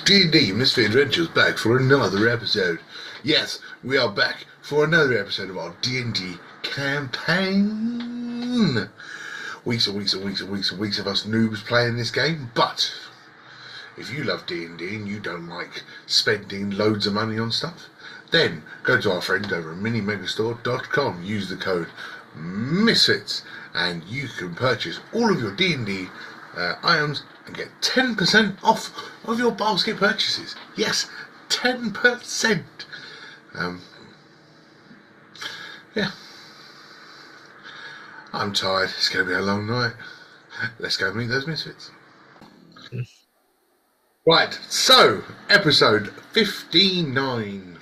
DnD Misfit Adventures back for another episode. Yes, we are back for another episode of our D&D campaign. Weeks and weeks and weeks and weeks and weeks of us noobs playing this game, but if you love D&D and you don't like spending loads of money on stuff, then go to our friend over at minimegastore.com, use the code MISFITS, and you can purchase all of your D&D items and get 10% off of your basket purchases. Yes, 10%. Yeah. I'm tired. It's going to be a long night. Let's go meet those misfits. Right, so, episode 59.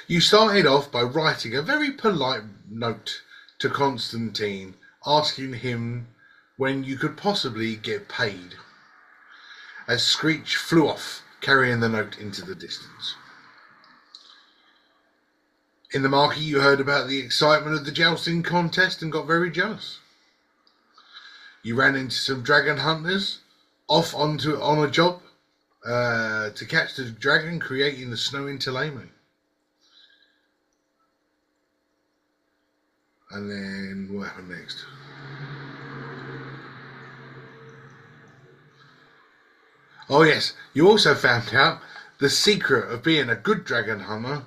You started off by writing a very polite note to Constantine, asking him when you could possibly get paid, as Screech flew off, carrying the note into the distance. In the market, you heard about the excitement of the jousting contest and got very jealous. You ran into some dragon hunters off on a job to catch the dragon, creating the snow into Layman. And then what happened next? Oh yes, you also found out the secret of being a good dragon hunter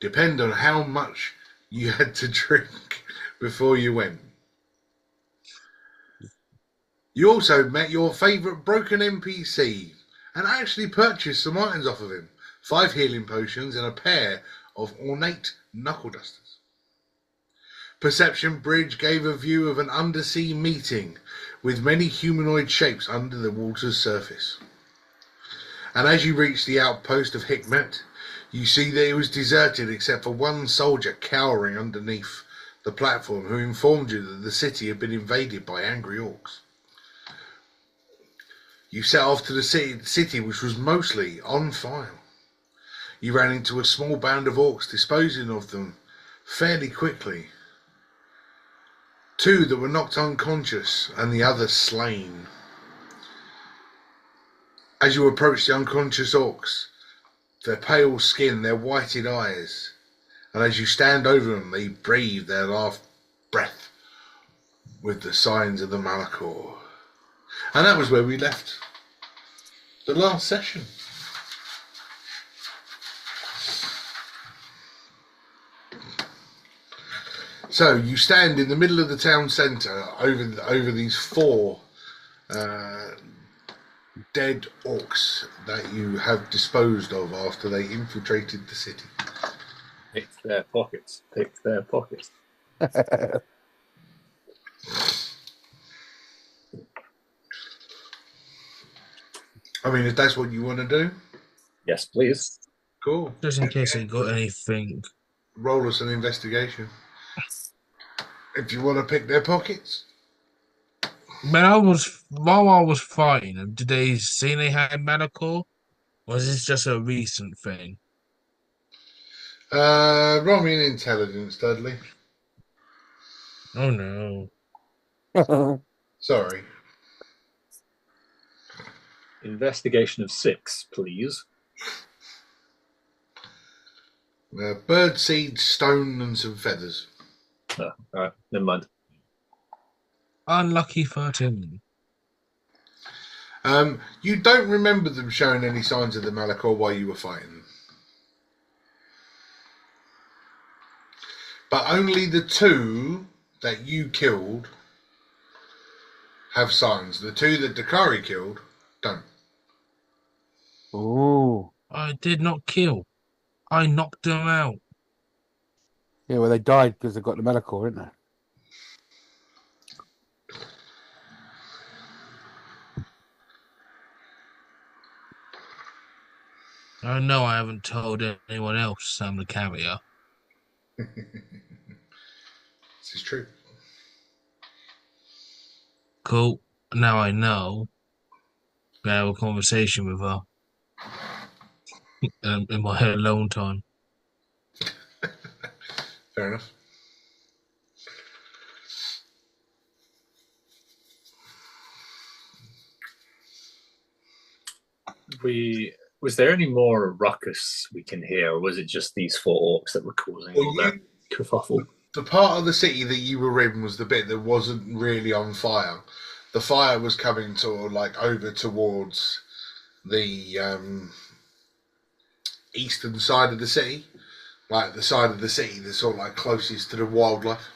depend on how much you had to drink before you went. You also met your favourite broken NPC and actually purchased some items off of him. 5 healing potions and a pair of ornate knuckle dusters. Perception Bridge gave a view of an undersea meeting with many humanoid shapes under the water's surface. And as you reach the outpost of Hikmet, you see that it was deserted except for one soldier cowering underneath the platform who informed you that the city had been invaded by angry orcs. You set off to the city which was mostly on fire. You ran into a small band of orcs, disposing of them fairly quickly. 2 that were knocked unconscious and the other slain. As you approach the unconscious orcs, their pale skin, their whited eyes, and as you stand over them, they breathe their last breath with the signs of the Malachor. And that was where we left the last session. So you stand in the middle of the town centre over these 4 dead orcs that you have disposed of after they infiltrated the city. Picked their pockets. Picked their pockets. I mean, if that's what you want to do. Yes, please. Cool. Just in case they got anything. Roll us an investigation. If you want to pick their pockets. While I was fighting them, did they see they had Malachor? Or is this just a recent thing? Roll me an intelligence, Dudley. Oh no. Sorry. Investigation of 6, please. Bird seed, stone, and some feathers. Oh, alright, never mind. Unlucky 13. You don't remember them showing any signs of the Malachor while you were fighting them. But only the 2 that you killed have signs. The 2 that Dakari killed don't. Ooh. I did not kill. I knocked them out. Yeah, well, they died because they got the Malachor, didn't they? I know I haven't told anyone else I'm the carrier. This is true. Cool. Now I know. I have a conversation with her. In my alone time. Fair enough. Was there any more ruckus we can hear, or was it just these four orcs that were causing all that kerfuffle? The part of the city that you were in was the bit that wasn't really on fire. The fire was coming over towards the eastern side of the city, like the side of the city that's sort of like closest to the wildlife.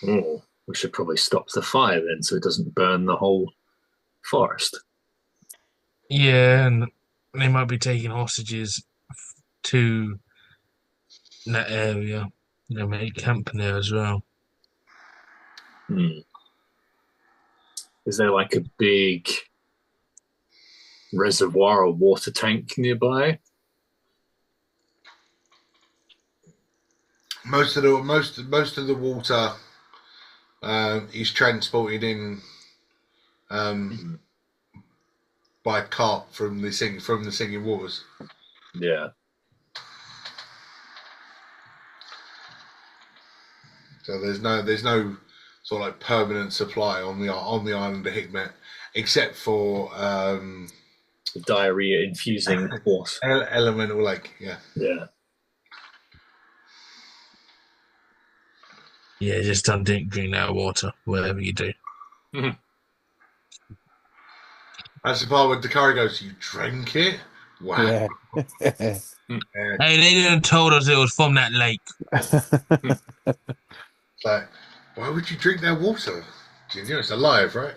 Oh, we should probably stop the fire then, so it doesn't burn the whole forest. Yeah, and they might be taking hostages to that area. They make camp there as well. Is there like a big reservoir or water tank nearby? Most of the water is transported in by cart from the Singing Waters. Yeah. So there's no sort of like permanent supply on the island of Hikmet, except for The diarrhea infusing force. elemental lake. Yeah. Yeah. Yeah, just don't drink that water, whatever you do. That's the part where Dakari goes, "You drank it? Wow." Yeah. Hey, they didn't told us it was from that lake. Like, why would you drink that water? You know it's alive, right?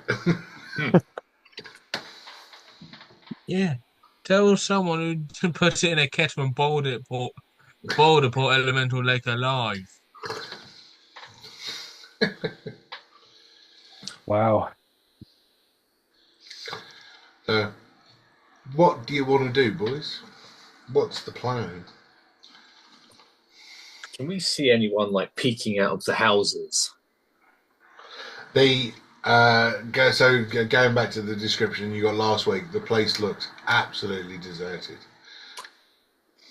Yeah. Tell someone who puts it in a kettle and boiled it, put elemental lake alive. Wow. What do you want to do, boys? What's the plan? Can we see anyone like peeking out of the houses? Going back to the description you got last week, the place looks absolutely deserted.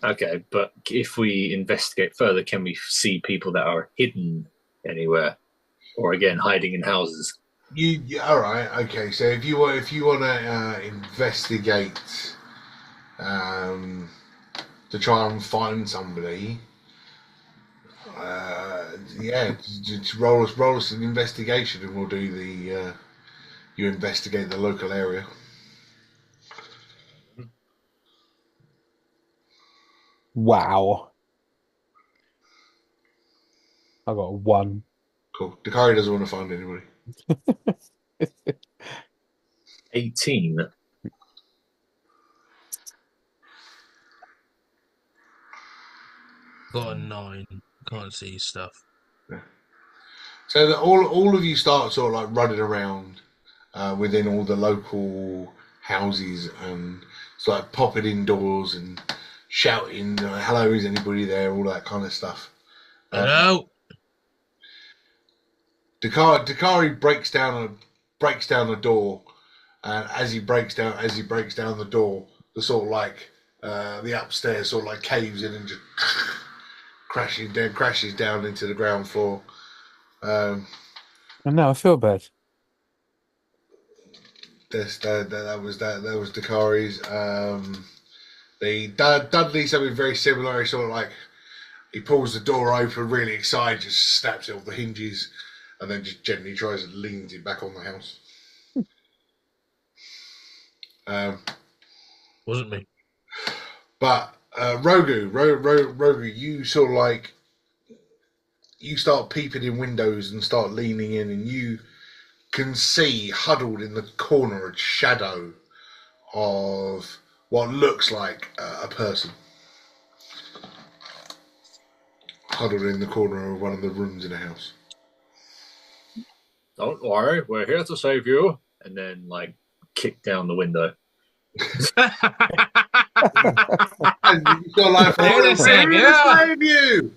Okay, but if we investigate further, can we see people that are hidden anywhere, or again hiding in houses? All right, okay. So if you want to investigate to try and find somebody, just roll us an investigation, and we'll do you investigate the local area. Wow. I got 1. Cool. Dakari doesn't want to find anybody. 18. Got a 9. Can't see stuff. So that all of you start sort of like running around within all the local houses, and it's like popping indoors and shouting, "Hello, is anybody there?" All that kind of stuff. Hello? Dakari breaks down a door, and as he breaks down the door, the sort of like the upstairs sort of like caves in and just crashes down into the ground floor. And now I feel bad. That was Dakari's. Dudley something very similar. He sort of like he pulls the door open, really excited, just snaps it off the hinges, and then just gently tries and leans it back on the house. Wasn't me. But Rogu, you sort of like you start peeping in windows and start leaning in, and you can see huddled in the corner a shadow of what looks like a person huddled in the corner of one of the rooms in the house. Don't worry, we're here to save you. And then like kick down the window. And you sort of like, They're gonna save you. save you.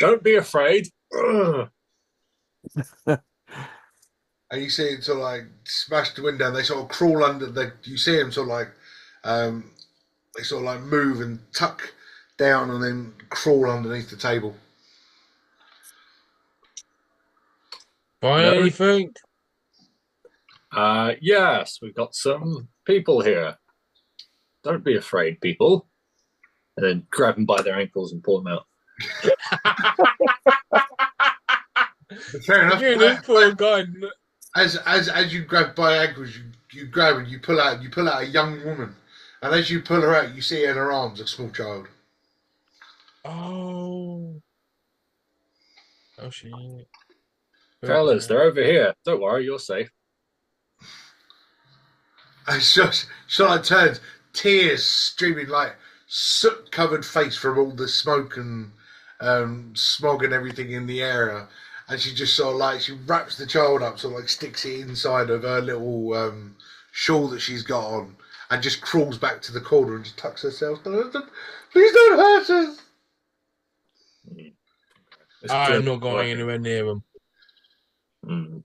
Don't be afraid. And you see it sort of like smash the window, and they sort of crawl under. You see them sort of like they sort of like move and tuck down, and then crawl underneath the table. Buy anything? Yes, we've got some people here. Don't be afraid, people. And then grab them by their ankles and pull them out. Fair enough. Again, this poor guy. As you grab by ankles, you grab and you pull out a young woman, and as you pull her out, you see in her arms a small child. Oh. Oh, shit. Fellas, they're over here. Don't worry, you're safe. And Charlotte turns, tears streaming, like soot-covered face from all the smoke and smog and everything in the area. And she just sort of like, she wraps the child up, sort of like sticks it inside of her little shawl that she's got on, and just crawls back to the corner and just tucks herself. Please don't hurt us. I'm not going anywhere near him Mm.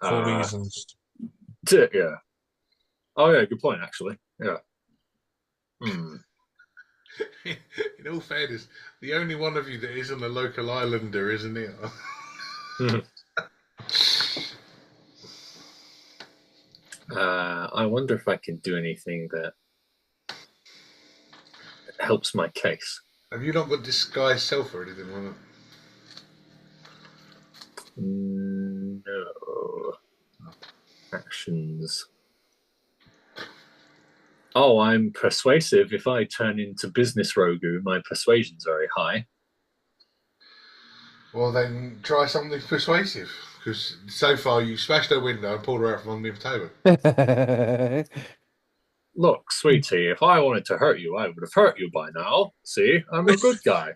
for reasons. Yeah. Oh, yeah, good point, actually. Yeah. In all fairness, the only one of you that isn't a local islander, isn't it? I wonder if I can do anything that helps my case. Have you not got disguise self or anything like that? No. Actions. Oh, I'm persuasive. If I turn into business Rogu, my persuasion's very high. Well, then try something persuasive, because so far you've smashed her window and pulled her out from underneath the table. Look, sweetie, if I wanted to hurt you, I would have hurt you by now. See, I'm a good guy.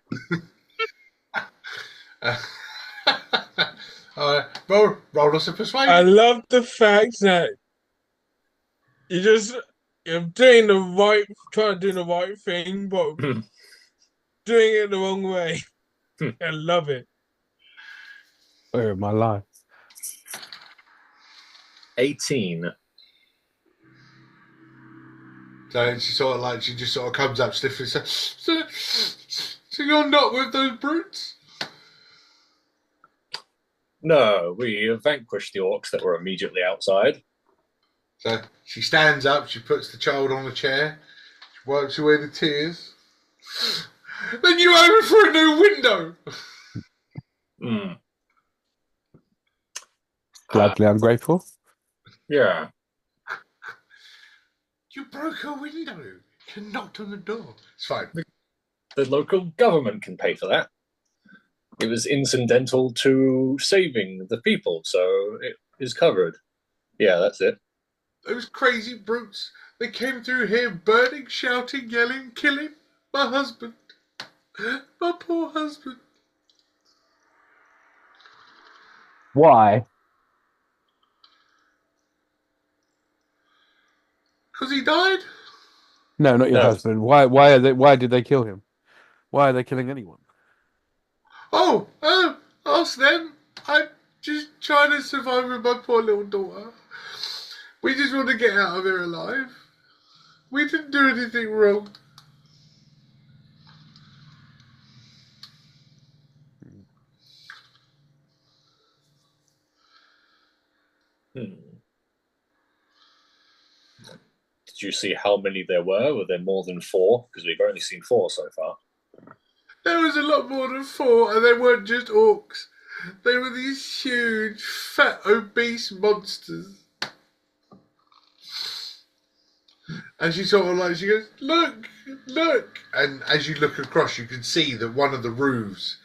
Roll us a persuasion. I love the fact that you're doing trying to do the right thing, but doing it the wrong way. I love it. Where in my life? 18. So she just sort of comes up stiffly. So you're not with those brutes? No, we vanquished the orcs that were immediately outside. So she stands up, she puts the child on a chair, she wipes away the tears. Then you open for a new window. Gladly ungrateful. Yeah. You broke a window. You knocked on the door. It's fine. The local government can pay for that. It was incidental to saving the people, so it is covered. Yeah, that's it. Those crazy brutes. They came through here burning, shouting, yelling, killing my husband. My poor husband. Why? Because he died? No, not your husband. Why did they kill him? Why are they killing anyone? Oh, ask them. I'm just trying to survive with my poor little daughter. We just want to get out of here alive. We didn't do anything wrong. Did you see how many there were? Were there more than 4? Because we've only seen 4 so far. There was a lot more than 4, and they weren't just orcs. They were these huge, fat, obese monsters. And she sort of she goes, look. And as you look across, you can see that one of the roofs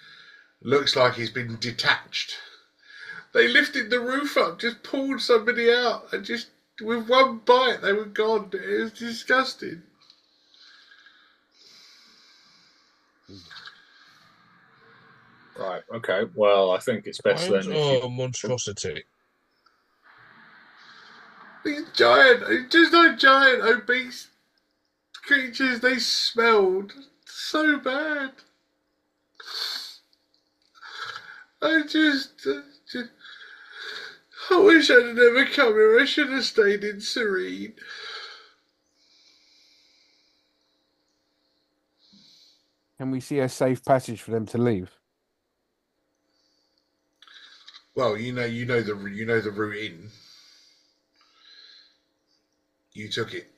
looks like it's been detached. They lifted the roof up, just pulled somebody out, and just with one bite, they were gone. It was disgusting. Right, okay. Well, I think it's best then if a monstrosity. These just like giant, obese creatures, they smelled so bad. I wish I'd never come here. I should have stayed in Serene. Can we see a safe passage for them to leave? Well, you know the route in. You took it.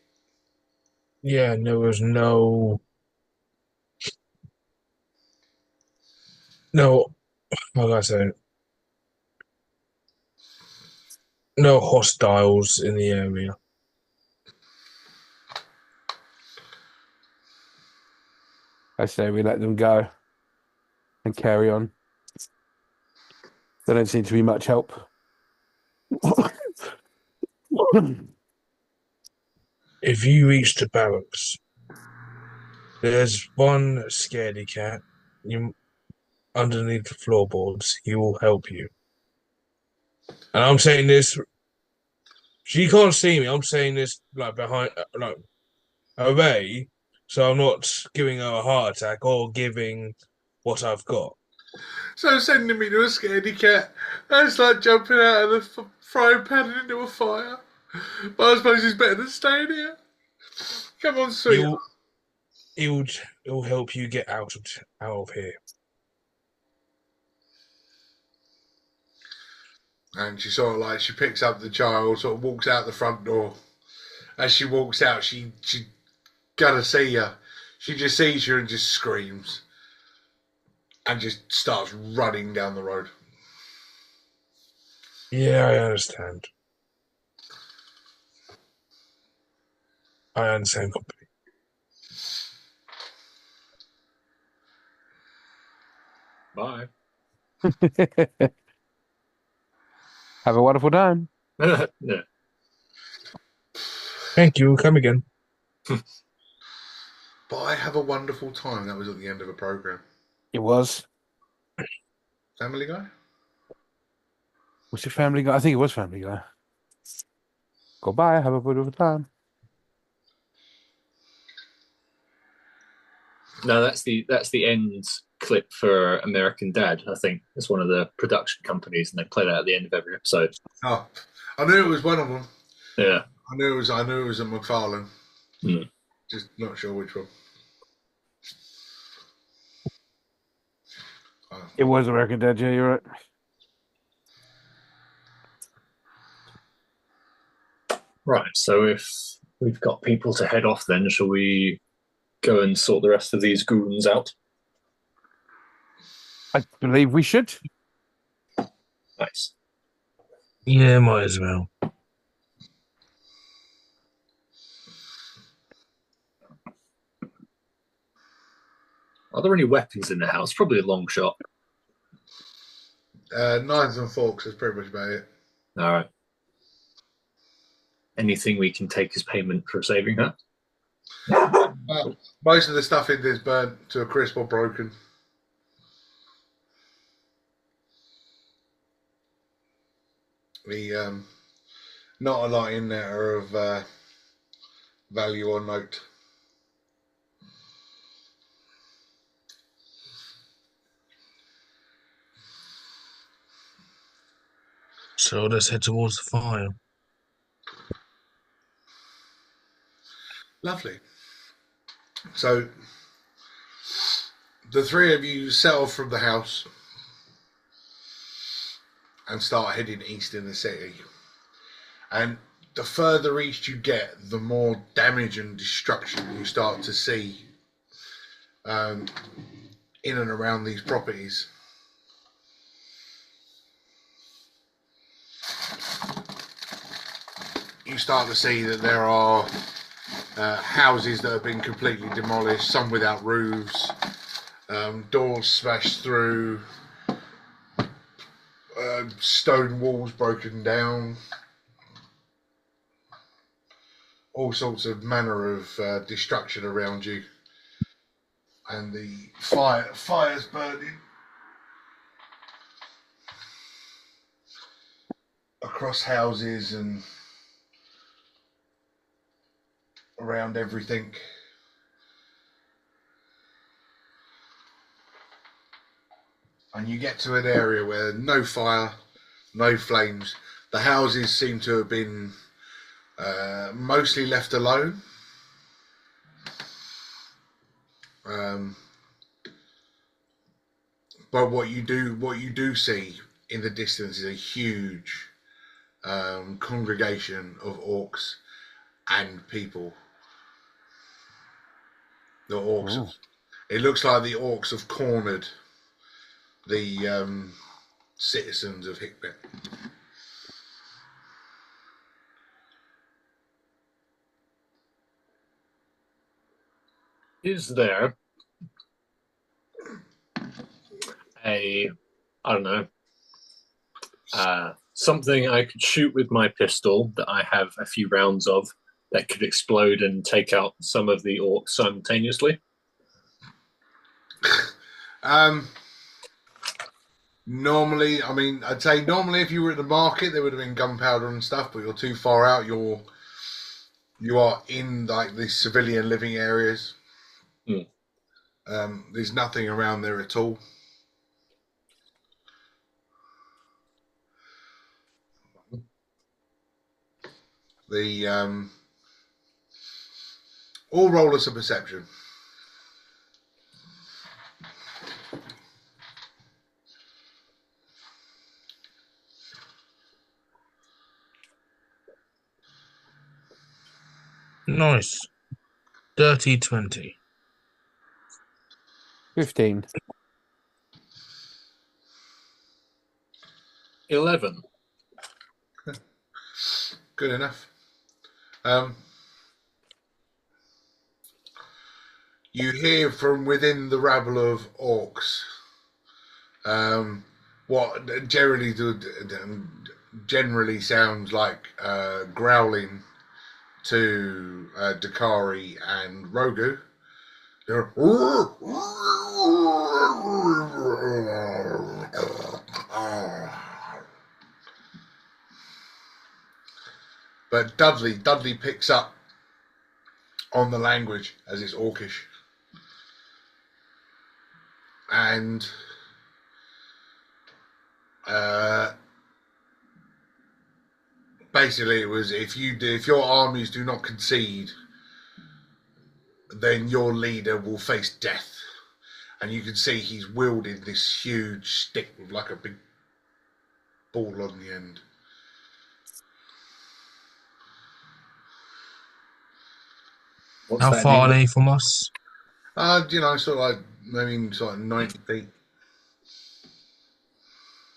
Yeah, and there was no, how can I say, no hostiles in the area. I say we let them go and carry on. They don't seem to be much help. If you reach the barracks, there's one scaredy cat underneath the floorboards. He will help you. And I'm saying this, she can't see me. I'm saying this like behind, like away, so I'm not giving her a heart attack or giving what I've got. So sending me to a scaredy cat, that's like jumping out of the frying pan into a fire. But I suppose it's better than staying here. Come on, sweetheart. He'll help you get out of here. And she sort of like, she picks up the child, sort of walks out the front door. As she walks out, she gotta see you. She just sees you and just screams. And just starts running down the road. Yeah, I understand. I understand completely. Bye. Have a wonderful time. Yeah. Thank you. Come again. Bye, have a wonderful time. That was at the end of a program. It was. Family Guy? Was it Family Guy? I think it was Family Guy. Goodbye. Have a wonderful time. No, that's the end clip for American Dad. I think it's one of the production companies, and they play that at the end of every episode. Oh, I knew it was one of them. Yeah, I knew it was a McFarlane. Mm. Just not sure which one. Oh. It was American Dad. Yeah, you're right. Right. So if we've got people to head off, then shall we go and sort the rest of these goons out? I believe we should. Nice. Yeah, might as well. Are there any weapons in the house? Probably a long shot. Knives and forks is pretty much about it. All right. Anything we can take as payment for saving her? Most of the stuff in this burnt to a crisp or broken. Not a lot in there of value or note. So let's head towards the fire. Lovely. So the three of you set off from the house and start heading east in the city. And the further east you get, the more damage and destruction you start to see in and around these properties. You start to see that there are houses that have been completely demolished, some without roofs, doors smashed through, stone walls broken down, all sorts of manner of destruction around you, and the fire's burning across houses and around everything. And you get to an area where no fire, no flames. The houses seem to have been mostly left alone. But what you do see in the distance is a huge congregation of orcs and people. The orcs. Oh. It looks like the orcs have cornered the citizens of Hikmet. Is there I don't know, something I could shoot with my pistol that I have a few rounds of that could explode and take out some of the orcs simultaneously? Normally, I mean, I'd say normally if you were at the market, there would have been gunpowder and stuff, but you're too far out. You are in like the civilian living areas. There's nothing around there at all. The all roll us a perception. Nice. Dirty 20. 15. 11. Good enough. You hear from within the rabble of orcs what generally sounds like growling to Dakari and Rogu. They're but Dudley picks up on the language as it's orcish. And basically it was if your armies do not concede, then your leader will face death. And you can see he's wielding this huge stick with like a big ball on the end. What's How that far are mean? they from us? Sort of like, I mean, sort of 90 feet.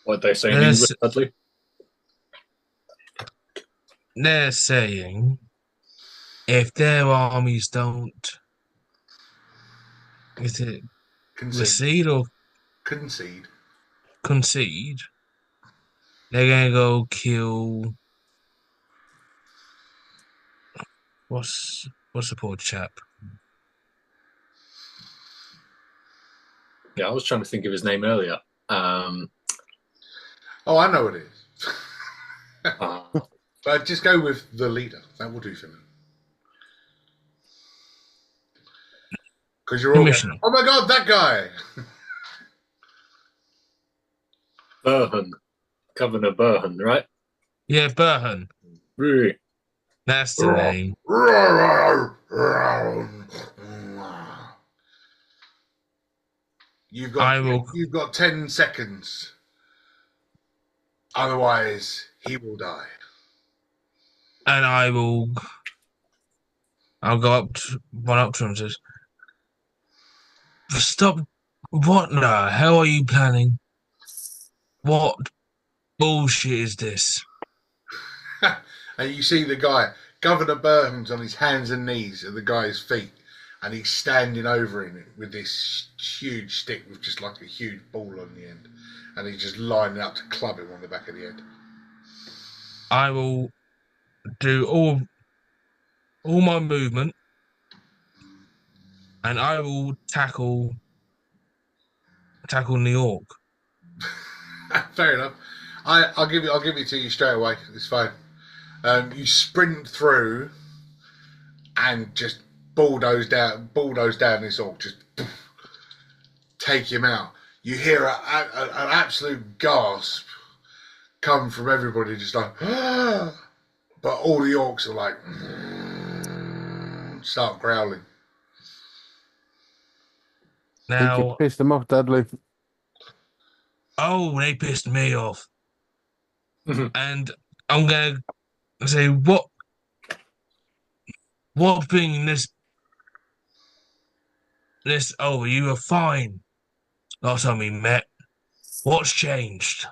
What they say in Yes. English, Dudley? They're saying if their armies don't, is it recede or Concede. concede, they're gonna go kill. What's the poor chap? Yeah, I was trying to think of his name earlier. Oh, I know it is. But just go with the leader. That will do for now. Because you're all going, oh my god, that guy! Burhan. Governor Burhan, right? Yeah, Burhan. Really? That's the name. You've got 10 seconds. Otherwise, he will die. And I'll go run up to him and says, stop. What the hell are you planning? What bullshit is this? And you see the guy, Governor Burham's on his hands and knees at the guy's feet, and he's standing over him with this huge stick with just like a huge ball on the end, and he's just lining up to club him on the back of the head. I will do all my movement, and I will tackle New York. Fair enough. I'll give it to you straight away. It's fine. You sprint through and just bulldoze down this orc. Just take him out. You hear an absolute gasp come from everybody, just like, ah! But all the orcs are like, start growling. I think you Now, pissed them off, Dudley. Oh, they pissed me off. Mhm. And I'm going to say, what thing oh, you were fine last time we met. What's changed?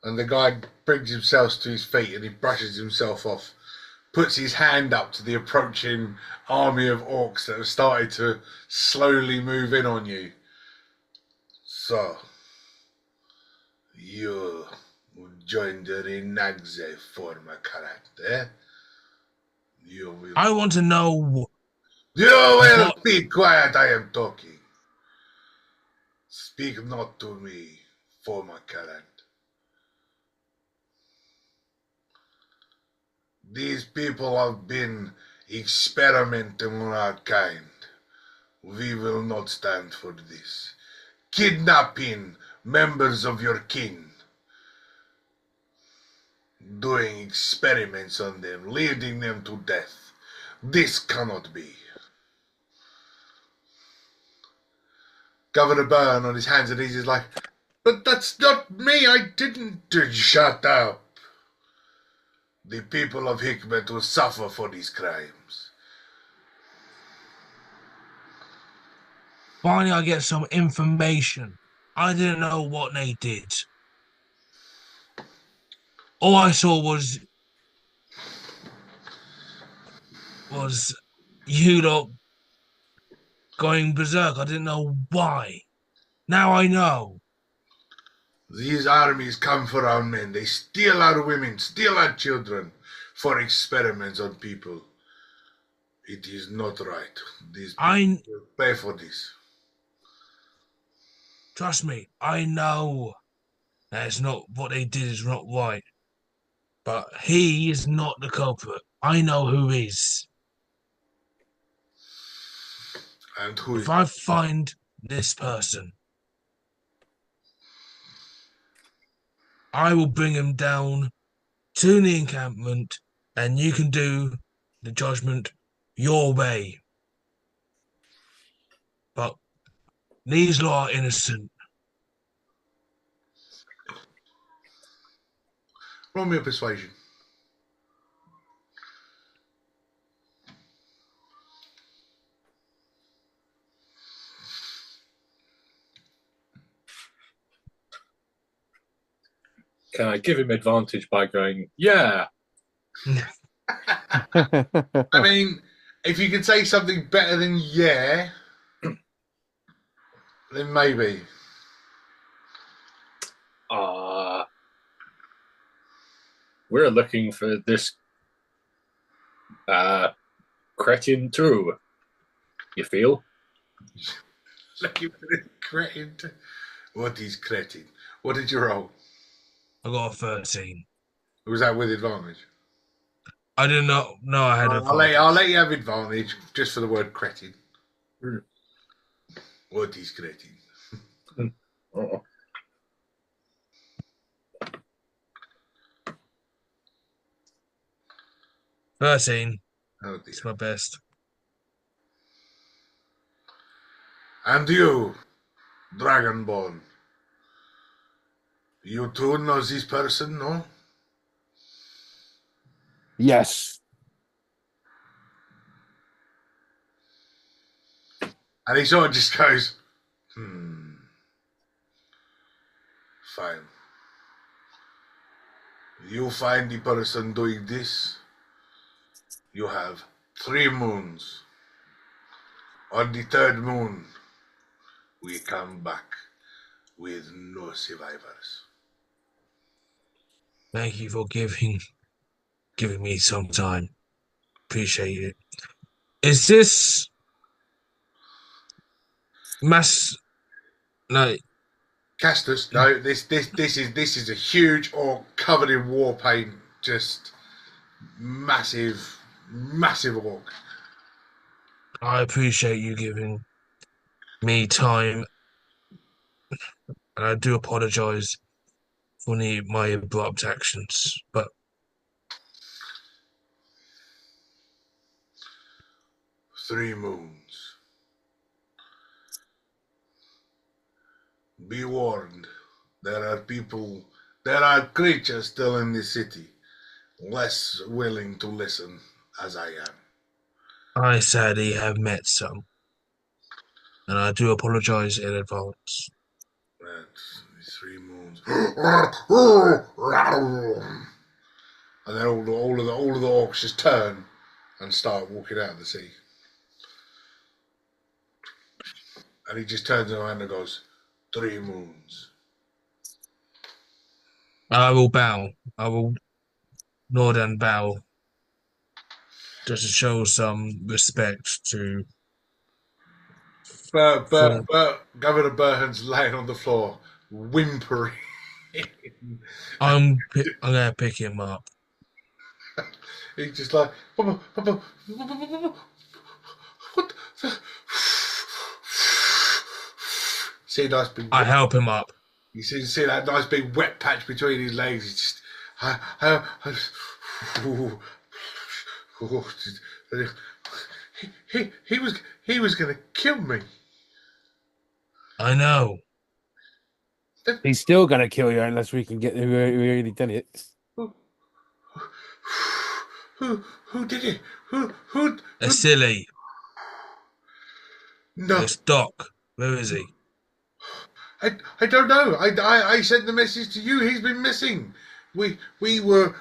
And the guy brings himself to his feet and he brushes himself off, puts his hand up to the approaching army of orcs that have started to slowly move in on you. So, you joined the Renagze former character. You will. I want to know You will what be quiet, I am talking. Speak not to me, former character. These people have been experimenting on our kind. We will not stand for this. Kidnapping members of your kin. Doing experiments on them, leading them to death. This cannot be. Governor Byrne on his hands and knees is like, but that's not me, I didn't. Shut up. The people of Hikmet will suffer for these crimes. finally I get some information. I didn't know what they did. All I saw was you lot going berserk. I didn't know why. Now I know. These armies come for our men. They steal our women, steal our children for experiments on people. It is not right. These people will pay for this. Trust me, I know that's not what they did is not right. But he is not the culprit. I know who is. And who is If I find this person, I will bring him down to the encampment and you can do the judgment your way. But these lot are innocent. roll me a persuasion? Can I give him advantage by going, yeah? I mean, if you can say something better than yeah, then maybe. We're looking for this cretin too. You feel? Looking for this cretin. What is cretin? What did you roll? I got a 13. Was that with advantage? I didn't know. No, I had I'll let you have advantage just for the word cretin. Mm. What is cretin? Oh. 13. Oh dear. It's my best. And you, Dragonborn, you too know this person, no? Yes. And he sort of just goes, fine. You find the person doing this, you have 3 moons. On the 3rd moon, we come back with no survivors. Thank you for giving me some time. Appreciate it. Is this mass? No, Castus, no, this is a huge orc covered in war paint, just massive orc. I appreciate you giving me time, and I do apologize for my abrupt actions. But 3 moons. Be warned, There are people, there are creatures still in the city, less willing to listen as I am. I sadly have met some, and I do apologize in advance. That's 3 moons. And then all of the orcs just turn and start walking out of the sea. And he just turns around and goes, 3 moons. I will bow. I will nod and bow just to show some respect to. For Governor Burhan's laying on the floor, whimpering. I'm gonna pick him up. He's just like, what the? See a nice big. I help him up. You see that nice big wet patch between his legs. He's just, he was gonna kill me. I know. He's still gonna kill you unless we can get we really done it. Who did it? Who? They're silly. No, It's Doc. Where is he? I don't know. I sent the message to you. He's been missing. We were.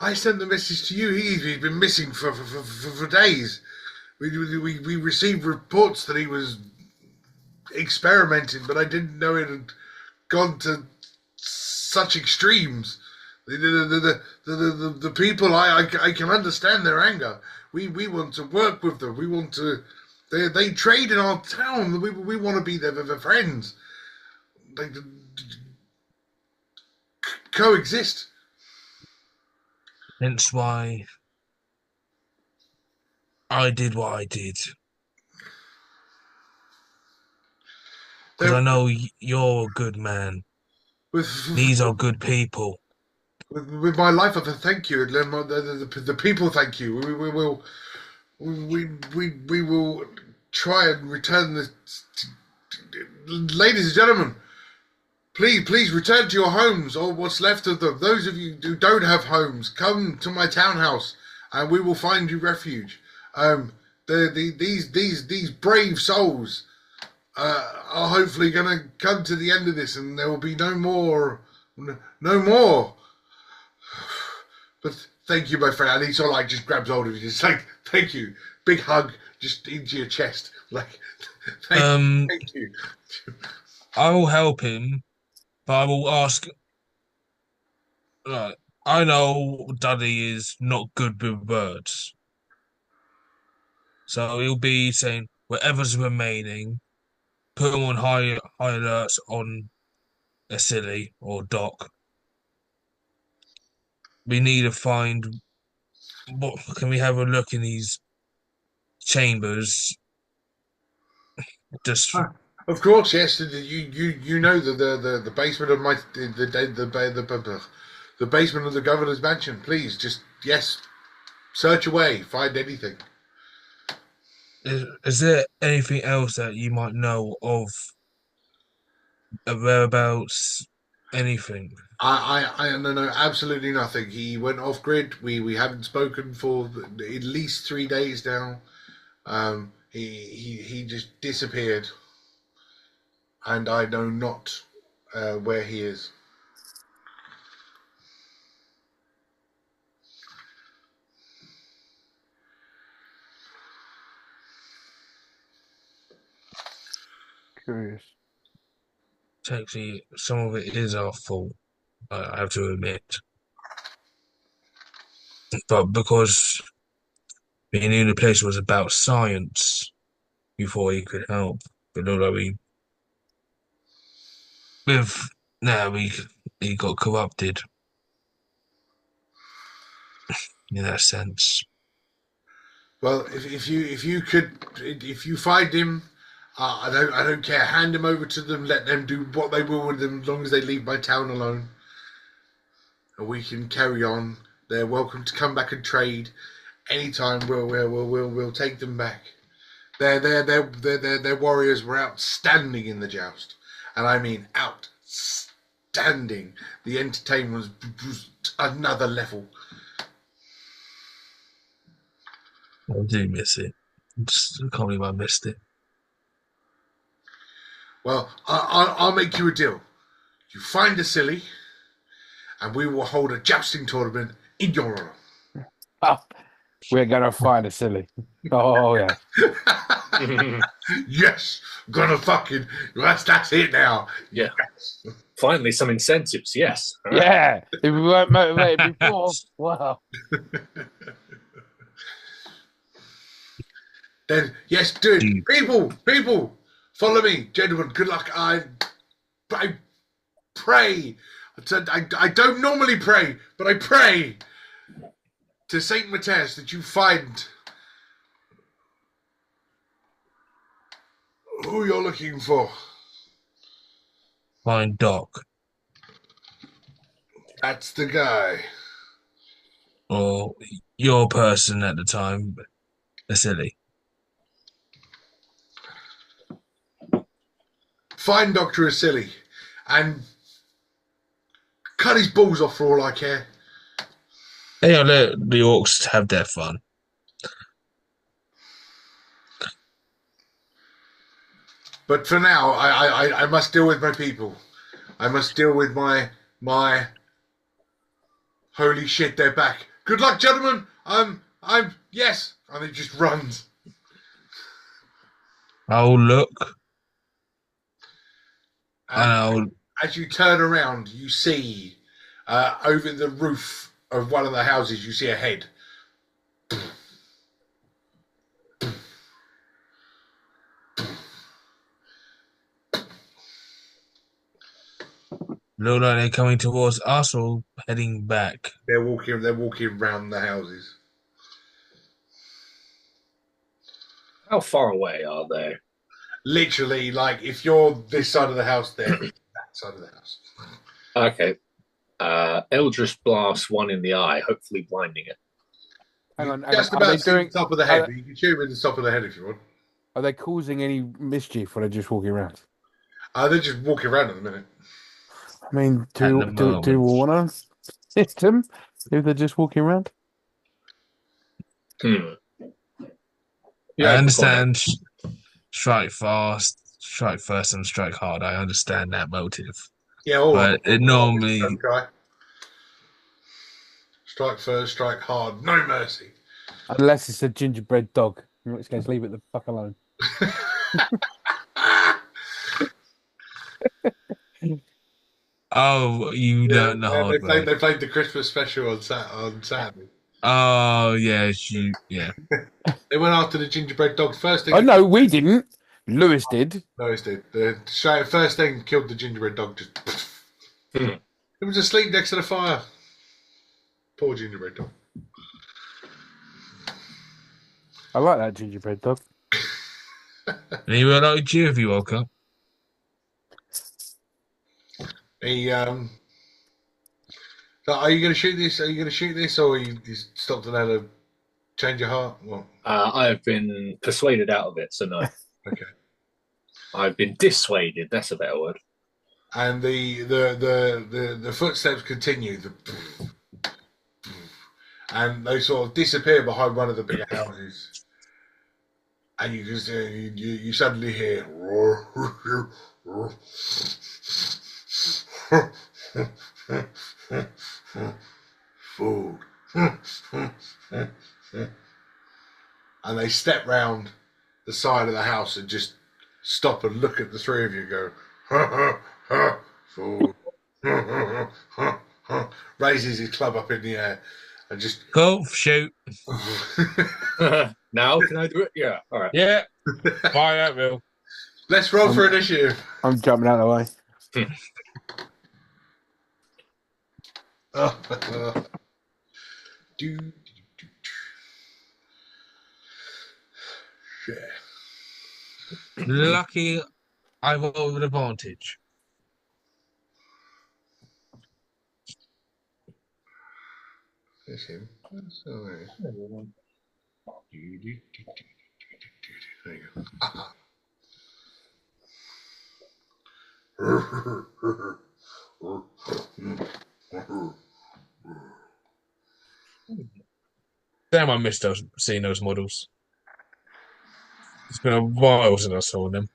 I sent the message to you. He's been missing for days. We received reports that he was experimenting, but I didn't know it had gone to such extremes. The people, I can understand their anger. We want to work with them. We want to. They trade in our town. We want to be their friends. They coexist. Hence why I did what I did. Because I know you're a good man. These are good people. With my life, I thank you. The people thank you. We will try and return this. Ladies and gentlemen, please return to your homes, or what's left of them. Those of you who don't have homes, come to my townhouse, and we will find you refuge. These brave souls are hopefully going to come to the end of this, and there will be no more. But thank you, my friend. And he sort of like just grabs hold of you, just like, thank you. Big hug just into your chest. Like, thank you. I will help him, but I will ask. I know Daddy is not good with words. So he'll be saying, whatever's remaining, put him on high alerts on a silly or Doc. We need to find what can we have a look in these chambers? Just of course, yes. You know the basement of my the basement of the governor's mansion. Please, just yes, search away, find anything. is there anything else that you might know of whereabouts? Anything? No, absolutely nothing. He went off grid. We haven't spoken for at least 3 days now. He just disappeared, and I know not where he is. Curious. Actually, some of it is our fault. I have to admit, but because we knew the place was about science before he could help. But no, I mean, with now he got corrupted in that sense. Well, if you find him, I don't care. Hand him over to them. Let them do what they will with him, as long as they leave my town alone. And we can carry on. They're welcome to come back and trade. Anytime we'll take them back. Their warriors were outstanding in the joust, and I mean outstanding. The entertainment was another level. I do miss it. I can't believe I missed it. Well, I'll make you a deal. You find a silly, and we will hold a jousting tournament in your honor. Oh, we're gonna find a silly. Oh yeah. Yes, gonna fucking. That's it now. Yeah. Finally, some incentives. Yes. Yeah. If we weren't motivated before, wow. Then yes, do it. People, follow me, gentlemen. Good luck. I pray. I don't normally pray, but I pray to Saint Matthias that you find who you're looking for. Find Doc. That's the guy. Or your person at the time, Vasily. Find Dr. Asili and cut his balls off for all I care. Hey, I'll let the orcs have their fun. But for now, I must deal with my people. I must deal with my holy shit, they're back. Good luck, gentlemen. Yes. And he just runs. I'll look. And as you turn around, you see over the roof of one of the houses, you see a head. look like they're coming towards us or heading back. They're walking around the houses. How far away are they? Literally, like if you're this side of the house, they're that side of the house. Okay. Eldritch Blast one in the eye, hopefully blinding it. Hang on. Just Are about they to doing? the top of the head, but you can shoot him in the top of the head if you want. Are they causing any mischief, or are they just walking around? They're just walking around at the minute. I mean, do we want to hit them if they're just walking around? Yeah, I understand strike fast, strike first, and strike hard. I understand that motive. Yeah, but it normally strike first, strike hard, no mercy. Unless it's a gingerbread dog, in which case leave it the fuck alone. Oh, you learn the hard way. They played the Christmas special on Saturday. Oh, yes, yeah. They went after the gingerbread dog first thing. Oh, no, we didn't. Lewis did. Lewis did. The first thing killed the gingerbread dog. Just it was asleep next to the fire. Poor gingerbread dog. I like that gingerbread dog. And he will like you if you woke up. He So are you going to shoot this? Are you going to shoot this, or are you stopped at a change your heart? What? I have been persuaded out of it, so no. Okay. I've been dissuaded. That's a better word. And the footsteps continue, and they sort of disappear behind one of the bigger houses, and you just you suddenly hear food, and they step round the side of the house and just stop and look at the three of you and go, food. Raises his club up in the air and just Go, shoot. Now, can I do it? Yeah, all right. Yeah. Fire that, Bill. Let's roll for initiative. I'm jumping out of the way. Yeah. Lucky I've got an advantage. There's him. That's all right. There you go. Damn, I missed seeing those models. It's been a while since I saw them.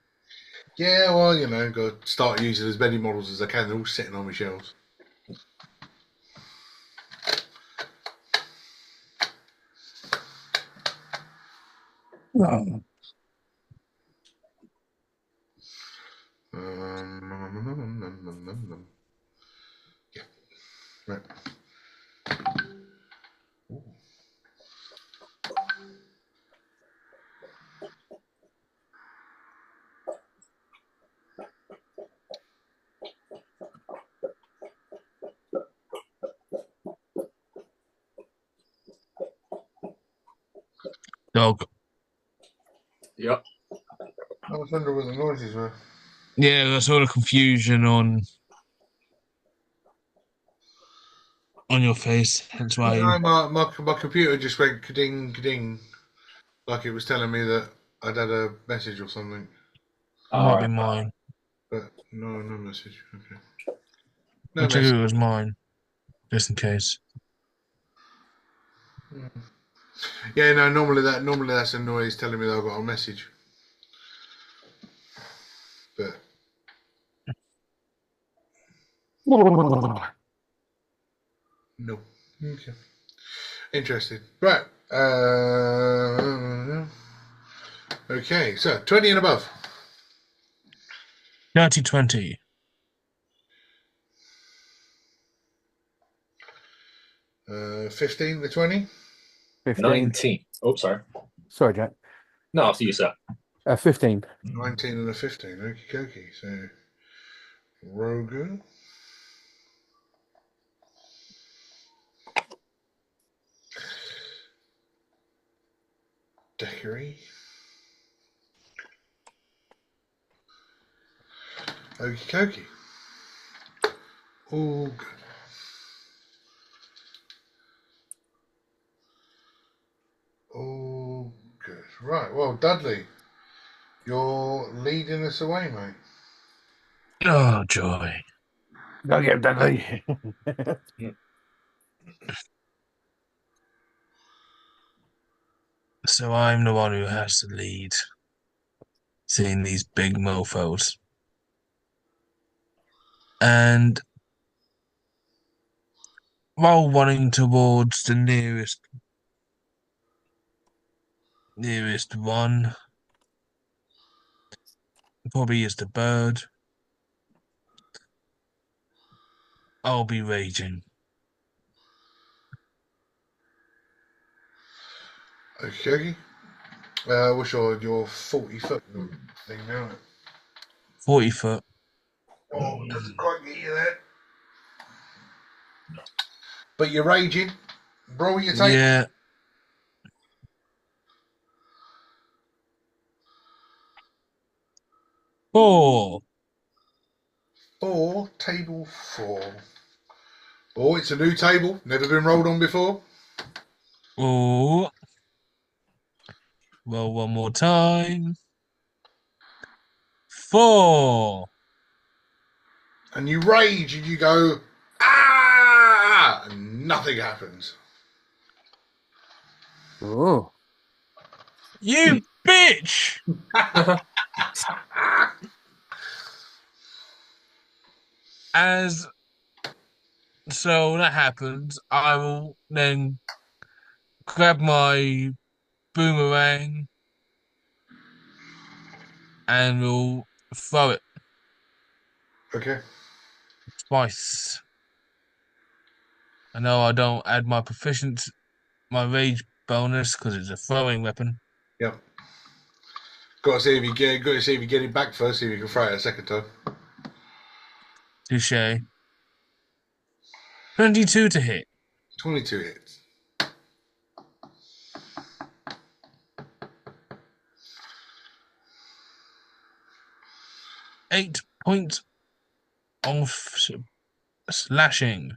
Yeah, well, got to start using as many models as I can. They're all sitting on my shelves. Oh. Yeah, right. Ooh. Dog. Yep. I was wondering what the noises were. Yeah, that's all the confusion on your face. That's why you No, my computer just went ka-ding, ka-ding, like it was telling me that I'd had a message or something. might be mine. But no message. Okay. No I'll check message. if it was mine, just in case. Yeah, no. Normally that's a noise telling me that I've got a message. But no. Okay. Interesting. Right. Okay. So 20 and above. 30-20. 15 to 20. 15. 19. Oh, sorry. Sorry, Jack. No, after you, sir. 15. 19 and a 15. Okie dokie. So Rogan. Daiquiri. Okie dokie. All good. All good. Right. Well, Dudley, you're leading us away, mate. Oh, joy. Go get Dudley. So I'm the one who has to lead, seeing these big mofos. And while running towards the nearest one, probably is the bird, I'll be raging. Okay. What's your 40-foot thing now? 40 foot. Oh, doesn't quite get you there. But you're raging. Roll your tape. Yeah. Four. Table 4. Oh, it's a new table. Never been rolled on before. Oh. Roll one more time. 4. And you rage and you go, ah! And nothing happens. Oh. You bitch! As so that happens, I will then grab my boomerang and will throw it Okay. twice. I know I don't add my rage bonus because it's a throwing weapon. Yep. Got to see if you get it back first. See if you can throw it a second time. Touche. 22 to hit. 22 hits. Eight points of slashing.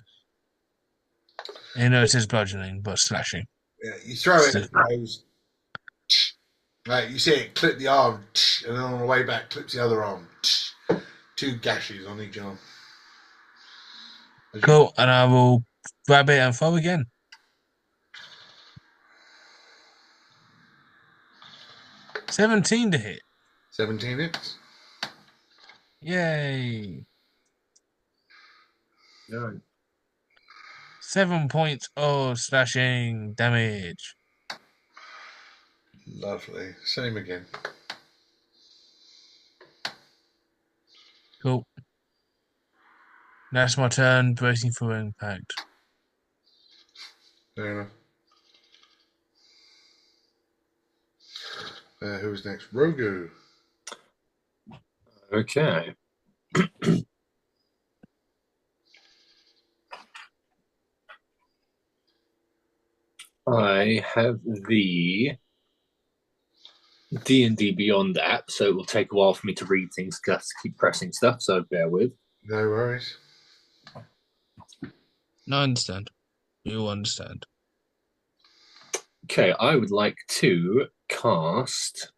You know it is bludgeoning, but slashing. Yeah, you throw it. It goes You see it clip the arm, and then on the way back, clips the other arm. 2 gashes on each arm. Cool, and I will grab it and throw again. 17 to hit. 17 hits. Yay. No. 7 points of slashing damage. Lovely. Same again. Cool. That's my turn, bracing for impact. Fair enough. Who's next? Rogu. Okay. I have the D&D Beyond app, so it will take a while for me to read things because I have to keep pressing stuff, so bear with. No worries. No, I understand. You understand. Okay, I would like to cast...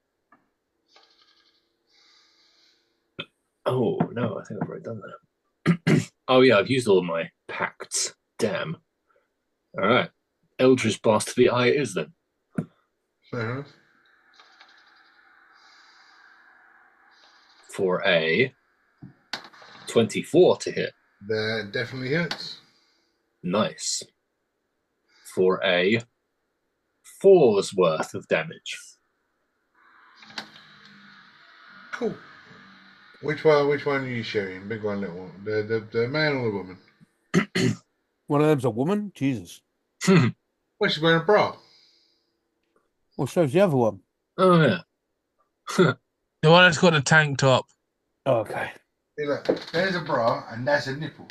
Oh, no, I think I've already done that. Oh, yeah, I've used all of my pacts. Damn. All right. Eldritch Blast to the eye it is, then. Fair enough. For a 24 to hit. That definitely hits. Nice. For a 4's worth of damage. Cool. Which one are you showing? Big one, little one? The man or the woman? One of them's a woman? Jesus. Well, she's wearing a bra. Well, so's the other one. Oh, yeah. The one that's got the tank top. Oh, okay. Hey, look, there's a bra and that's a nipple.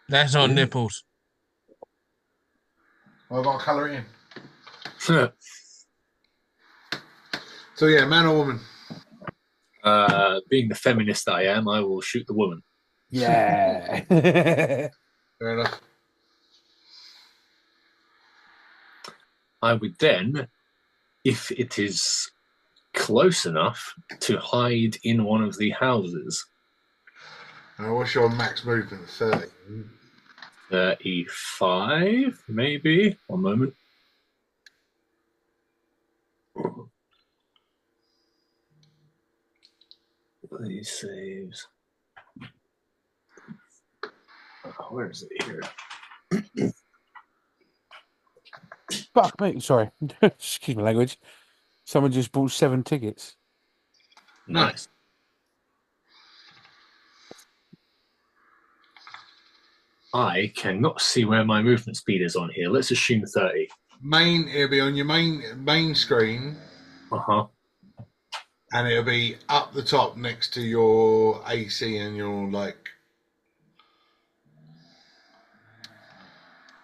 That's not nipples. Well, I've got to colour it in. So, yeah, man or woman? Being the feminist I am, I will shoot the woman. Yeah. Fair enough. I would then, if it is close enough, to hide in one of the houses. What's your max movement? 30. 35, maybe? One moment. These saves. Oh, where is it here? Fuck me. Sorry. Excuse my language. Someone just bought 7 tickets. Nice. I cannot see where my movement speed is on here. Let's assume 30. It'll be on your main screen. Uh-huh. And it'll be up the top next to your AC and your, like...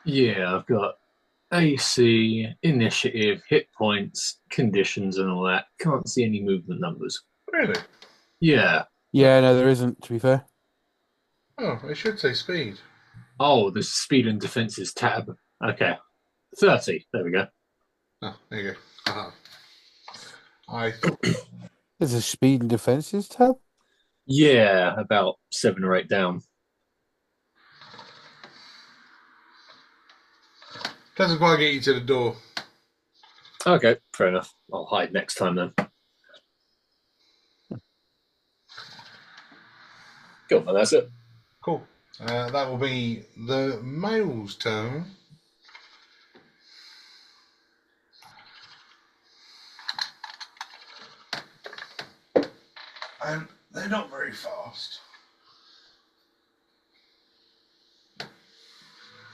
Yeah, I've got AC, initiative, hit points, conditions, and all that. Can't see any movement numbers. Really? Yeah. Yeah, no, there isn't, to be fair. Oh, it should say speed. Oh, there's speed and defenses tab. Okay. 30. There we go. Oh, there you go. Uh-huh. I thought... There's a speed and defenses tab? Yeah, about 7 or 8 down. Doesn't quite get you to the door. Okay, fair enough. I'll hide next time then. Cool, and that's it. Cool. That will be the male's turn. And they're not very fast.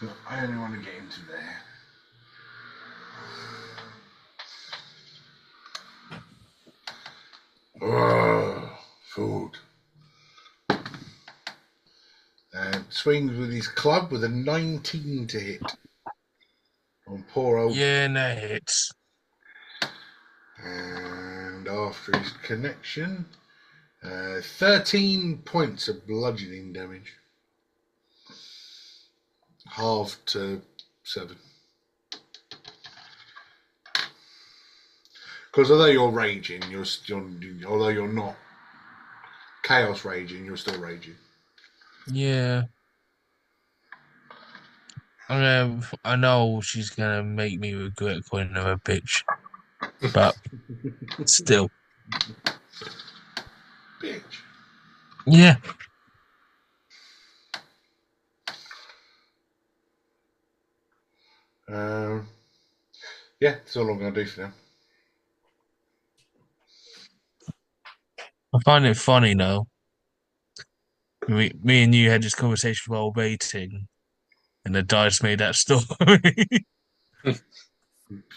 Look, I only want to get into there. Oh, food. And swings with his club with a 19 to hit. On poor old... Yeah, no hits. And after his connection, 13 points of bludgeoning damage. Halved to 7. Because although you're raging, although you're not chaos raging, you're still raging. Yeah. I know she's gonna make me regret calling her a bitch, but still, Bitch. yeah. Um, yeah, that's all I'm going to do for now. I find it funny now. Me and you had this conversation while waiting, and the dice made that story.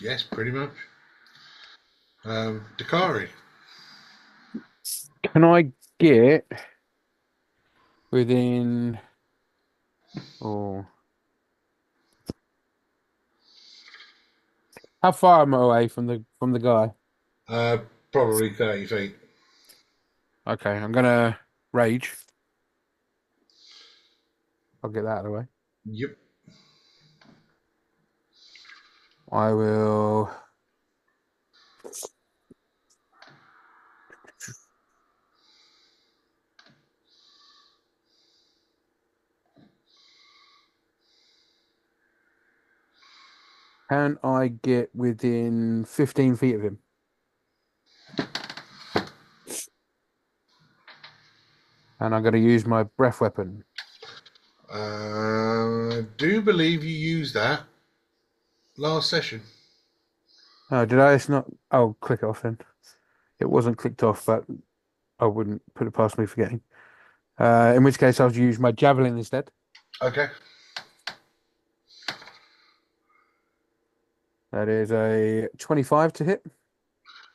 Yes, pretty much. Dakari. Can I get within? Oh, how far am I away from the guy? Uh, Probably 30 feet. Okay, I'm gonna rage. I'll get that out of the way. Yep. I will. Can I get within 15 feet of him? And I'm going to use my breath weapon. I do believe you used that last session. Oh, did I? It's not. I'll click it off then. It wasn't clicked off, but I wouldn't put it past me forgetting. In which case, I'll use my javelin instead. Okay. That is a 25 to hit.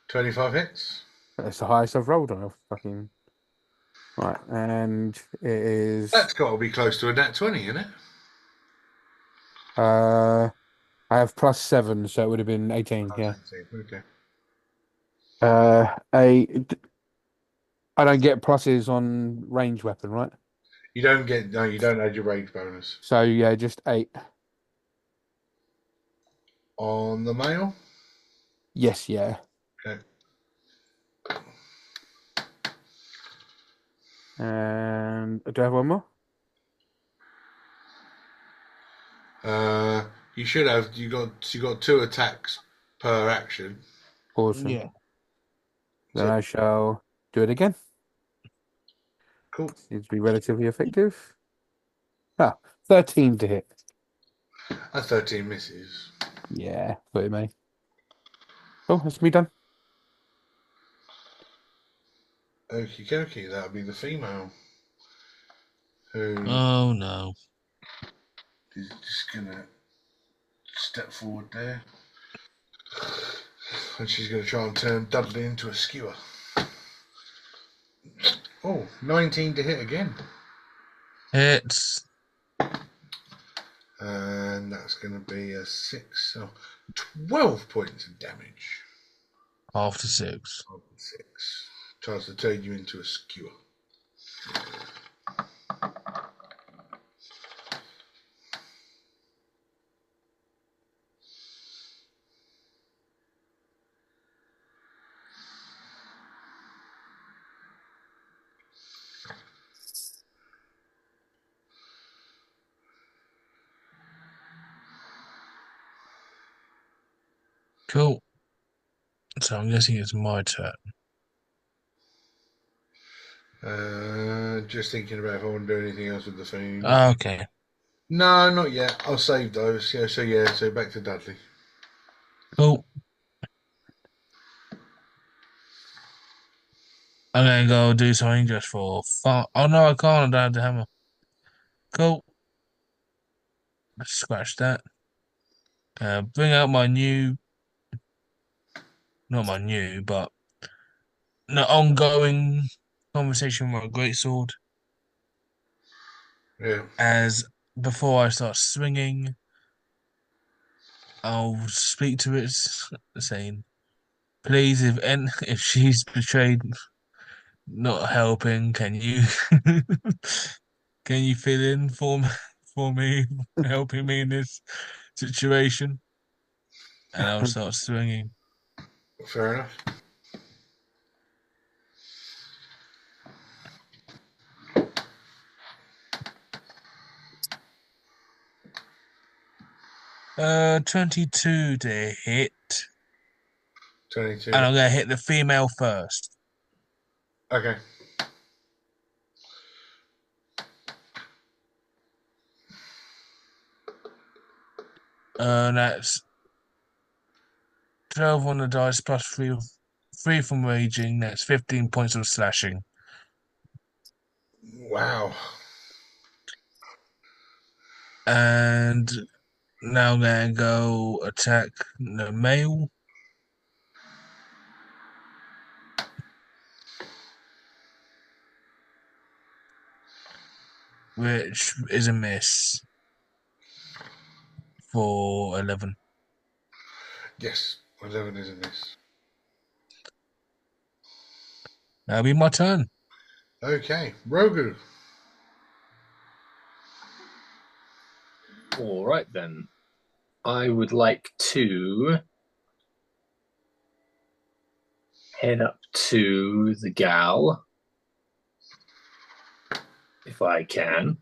25 hits. That's the highest I've rolled on a fucking. Right, and it is. That's got to be close to a nat 20, isn't it? I have +7, so it would have been 18. Yeah. Okay. I don't get pluses on range weapon, right? You don't add your rage bonus. So yeah, just 8. On the male? Yes, yeah. Okay. And do I have one more? You should have. You got 2 attacks per action. Awesome. Yeah. Then So- I shall do it again. Cool. Needs to be relatively effective. 13 to hit. A 13 misses. Yeah, thought it may. Oh, that's me done. Okie dokie, that would be the female. Who Oh no. is just gonna step forward there. And she's gonna try and turn Dudley into a skewer. Oh, 19 to hit again. It's And that's gonna be a 6, so 12 points of damage. after 6. 6. Tries to turn you into a skewer. Cool. So I'm guessing it's my turn. Just thinking about if I want to do anything else with the food. Okay. No, not yet. I'll save those. So back to Dudley. Cool. I'm gonna go do something just for fun. Oh no, I can't. I don't have the hammer. Cool. Let's scratch that. Bring out my new, not my new, but the ongoing conversation with my greatsword. Yeah. As before I start swinging, I'll speak to it, saying, "Please, if she's betrayed, not helping, can you can you fill in for me, helping me in this situation?" And I'll start swinging. Fair enough. Uh, 22 to hit, 22. and I'm gonna hit the female first. Okay. That's 12 on the dice plus 3 from raging. That's 15 points of slashing. Wow. And now I'm gonna go attack the male. Which is a miss for 11. Yes. 11 is a miss. That'll be my turn. Okay. Rogu. All right, then. I would like to head up to the gal, if I can.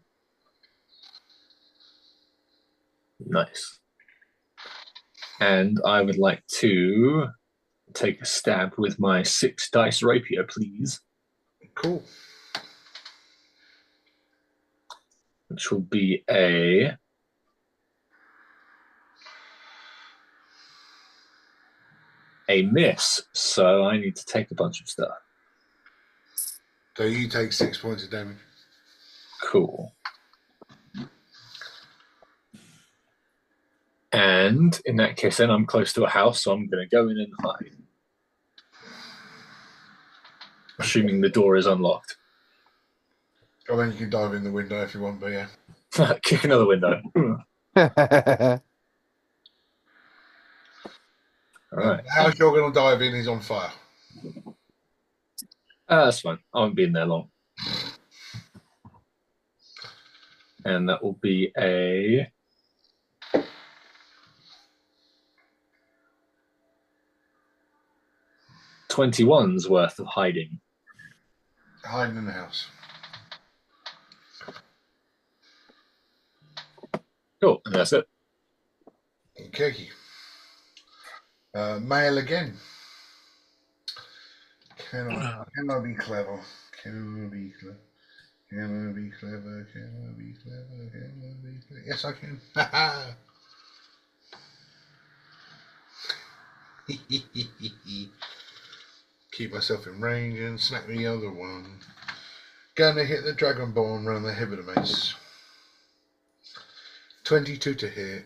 Nice. And I would like to take a stab with my 6 dice rapier, please. Cool. Which will be a miss. So I need to take a bunch of stuff. So you take 6 points of damage. Cool. And in that case, then I'm close to a house, so I'm going to go in and hide. Assuming the door is unlocked. Or then you can dive in the window if you want, but yeah. Kick another window. All right. The house you're going to dive in is on fire. That's fine. I won't be in there long. And that will be a 21's worth of hiding. Hiding in the house. Cool, and that's it. Okay. Male again. Can I be clever? Can I be clever? Can I be clever? Can I be clever? Can I be clever? Yes, I can. Keep myself in range and smack the other one. Gonna hit the Dragonborn round the head of the mace. 22 to hit.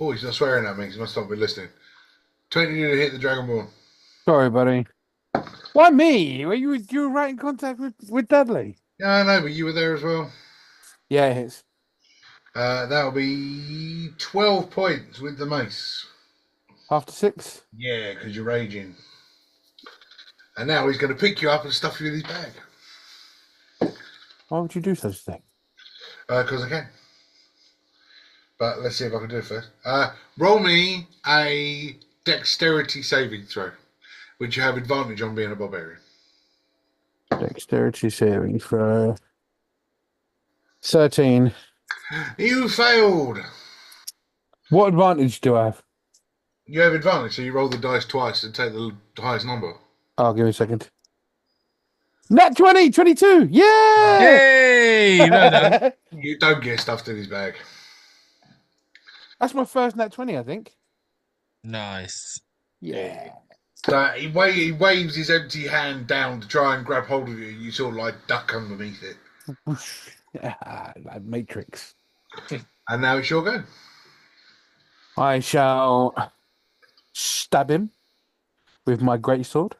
Oh, he's not swearing at me. He must not be listening. 22 to hit the Dragonborn. Sorry, buddy. Why me? Were you were right in contact with Dudley? Yeah, I know, but you were there as well. Yeah, it is. That'll be 12 points with the mace. After 6? Yeah, because you're raging. And now he's going to pick you up and stuff you in his bag. Why would you do such a thing? Because I can. But let's see if I can do it first. Roll me a dexterity saving throw, which you have advantage on being a barbarian. Dexterity saving for 13. You failed. What advantage do I have? You have advantage, so you roll the dice twice and take the highest number. Oh, give me a second. Nat 20, 22. Yeah! Yay! Well done. You don't get stuffed in his bag. That's my first nat 20, I think. Nice. Yeah. He waves his empty hand down to try and grab hold of you. You sort of like duck underneath it. Like Matrix. And now it's your go. I shall stab him with my greatsword.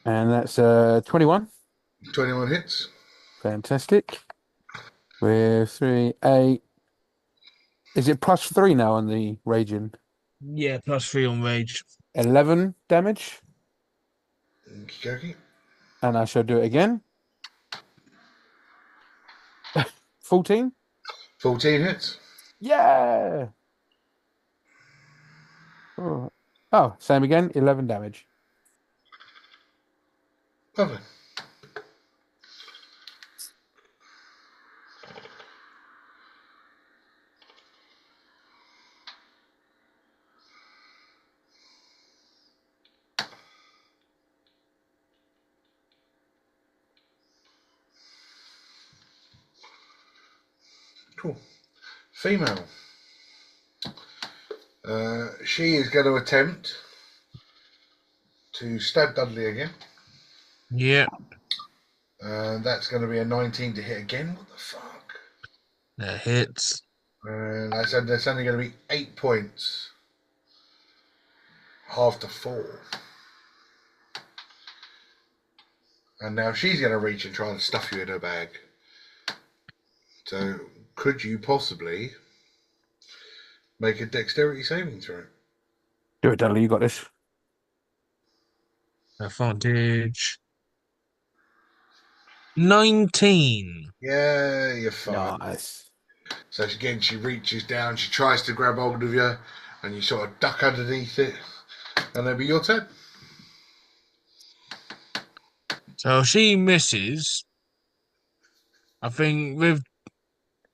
And that's 21. 21 hits. Fantastic. With 3, 8. Is it plus 3 now on the raging? Yeah, plus 3 on rage. 11 damage. Okey-dokey. And I shall do it again. 14. 14 hits. Yeah. Oh, same again. 11 damage. Lovely. Cool. Female. She is going to attempt to stab Dudley again. Yeah, That's going to be a 19 to hit again. What the fuck? that hits. And that's only going to be 8 points. Half to 4. And now she's going to reach and try and stuff you in her bag. So, could you possibly make a dexterity saving throw? Do it, Dudley. You got this. Advantage. 19. Yeah, you're fine. Nice. So again, she reaches down, she tries to grab hold of you, and you sort of duck underneath it, and it'll be your turn. So she misses. I think with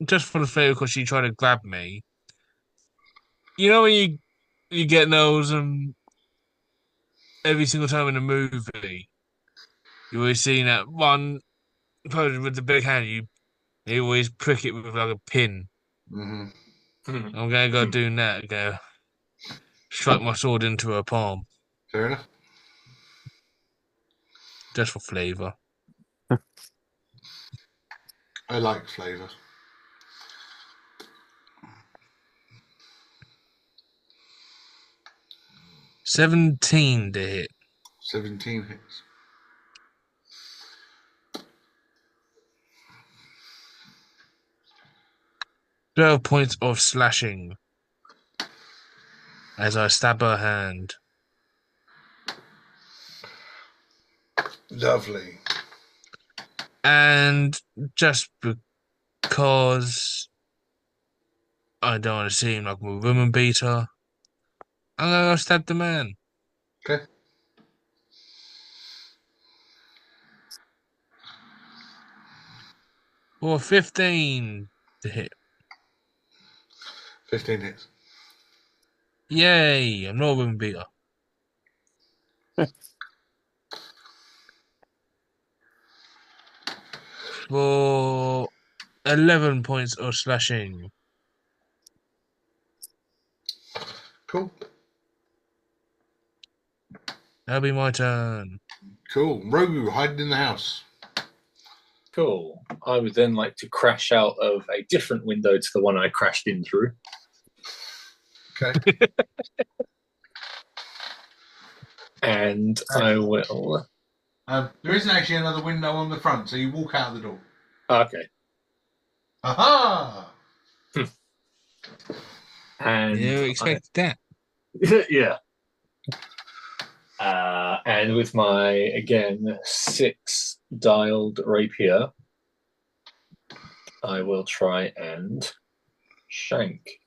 just for the fail because she tried to grab me. You know when you get those every single time in a movie, you always see that one person with the big hand. They always prick it with like a pin. Mm-hmm. I'm gonna go doing that. Go strike my sword into her palm Fair enough. just for flavour. I like flavour. $17 to hit. 17 hits. $12 points of slashing as I stab her hand. Lovely. And just because I don't want to seem like I'm a woman beater, I'm gonna go stab the man. Okay. For 15 to hit. 15 hits. Yay, I'm not a woman beater. For 11 points of slashing. Cool. That'll be my turn. Cool. Rogu hiding in the house. Cool. I would then like to crash out of a different window to the one I crashed in through. Okay. And I will. There isn't actually another window on the front, so you walk out the door. Okay. Aha! And You expected that. yeah. And with my, again, 6 dialed rapier, I will try and shank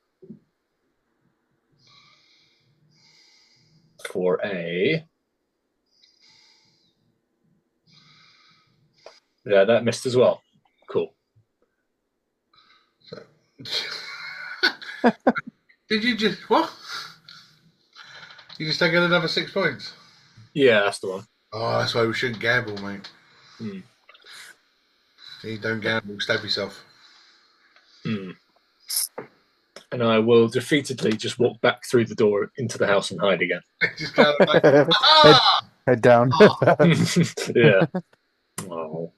for a... Yeah, that missed as well. Cool. So... Did you just... What? You just taking another 6 points? Yeah, that's the one. Oh, that's why we shouldn't gamble, mate. Hmm. You don't gamble, stab yourself. Hmm. And I will defeatedly just walk back through the door into the house and hide again. Just kind of like, ah! Head down. Yeah. Oh.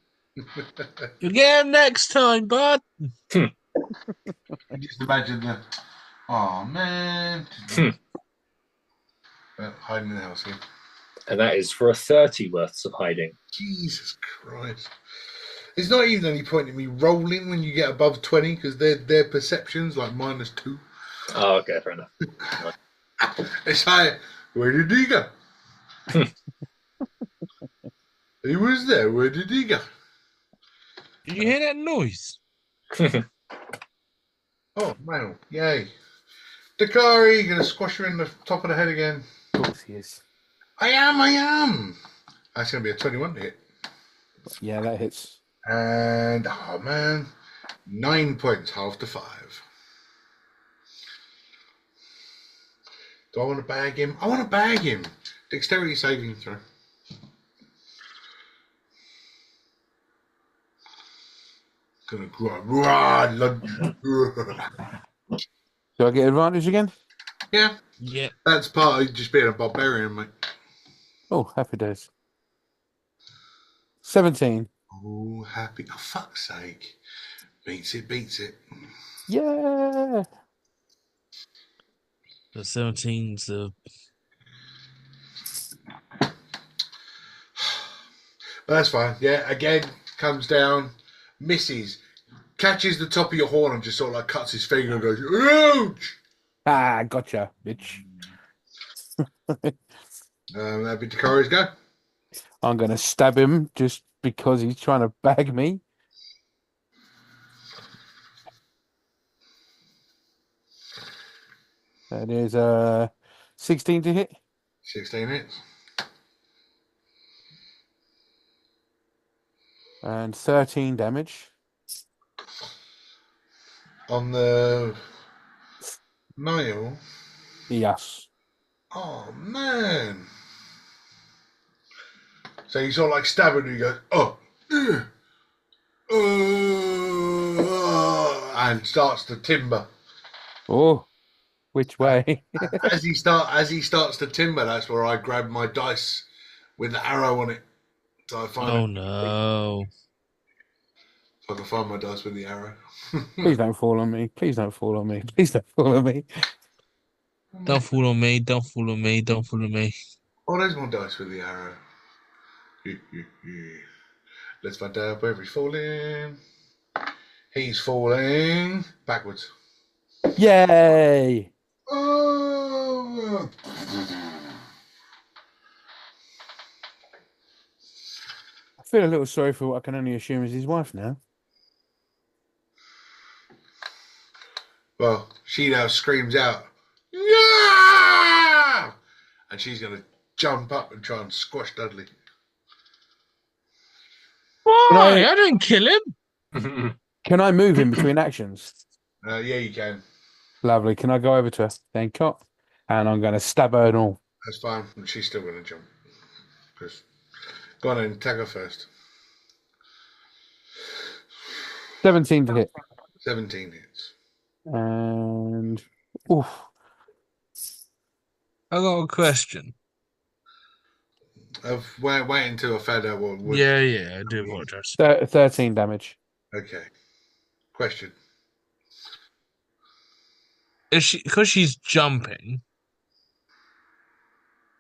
You'll get him next time, bud. You just imagine the... Oh, man. Hiding in the house here. And that is for a 30 worths of hiding. Jesus Christ. It's not even any point in me rolling when you get above 20 because their perception's like -2. Oh, okay, fair enough. It's like, where did he go? He was there. Where did he go? Did you hear that noise? Oh, man. Yay. Dakari, gonna squash her in the top of the head again. Of course he is. I am. That's gonna be a 21 to hit. Yeah, that hits. And, oh, man. 9 points, half to 5. Do I want to bag him? I want to bag him. Dexterity saving throw. Gonna run. Do I get advantage again? Yeah, Yeah. that's part of just being a barbarian, mate. Oh, happy days. 17. Oh, happy. Oh, fuck's sake. Beats it. Yeah. The 17's But that's fine. Yeah, again, comes down, misses, catches the top of your horn and just sort of like cuts his finger and goes, ouch! Ah, gotcha, bitch. That'd be Takari's go. I'm going to stab him just because he's trying to bag me. That is 16 to hit 16 hits. and 13 damage. On the nail. Yes. Oh, man. So you sort of like stab him and he goes, and starts to timber. Oh, which way? As he starts to timber, that's where I grab my dice with the arrow on it. So I find Oh no. so I can find my dice with the arrow. Please don't fall on me. Please don't fall on me. Please don't fall on me. Don't fool on me, don't fool on me, don't fool on me. Oh, there's my dice with the arrow. Let's find out where he's falling. He's falling backwards. Yay! Oh! I feel a little sorry for what I can only assume is his wife now. Well, she now screams out, yeah! And she's going to jump up and try and squash Dudley. Why? I didn't kill him. Can I move in between actions? Yeah, you can. Lovely. Can I go over to her? Thank you. And I'm going to stab her and all. That's fine. And she's still going to jump. Go on and tag her first. 17 to hit. 17 hits. And oof. I got a question. Wait until I found out what. Yeah, I do apologize. 13 damage. Okay. Question. Is she because she's jumping,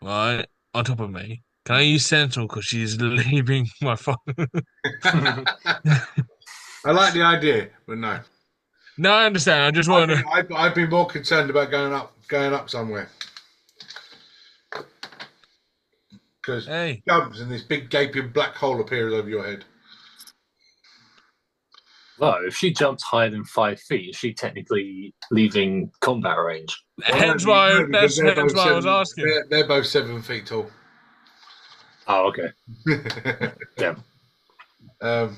right, on top of me? Can I use Sentinel because she's leaving my phone? I like the idea, but no. No, I understand. I just want to. I'd be more concerned about going up somewhere. Because Hey. jumps and this big gaping black hole appears over your head. Well, if she jumps higher than 5 feet, is she technically leaving combat range? Hence why because they're both I was asking. They're both 7 feet tall. Oh, okay. Damn. I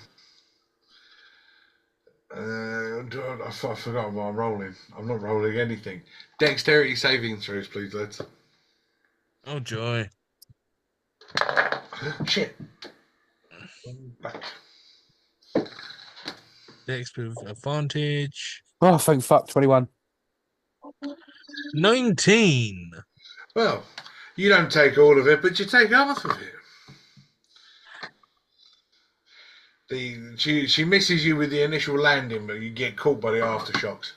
forgot what I'm rolling. I'm not rolling anything. Dexterity saving throws, please, lads. Oh joy! Shit. Back. Dex with advantage. Oh, thank fuck. 21. 19. Well, you don't take all of it, but you take half of it. She misses you with the initial landing, but you get caught by the aftershocks.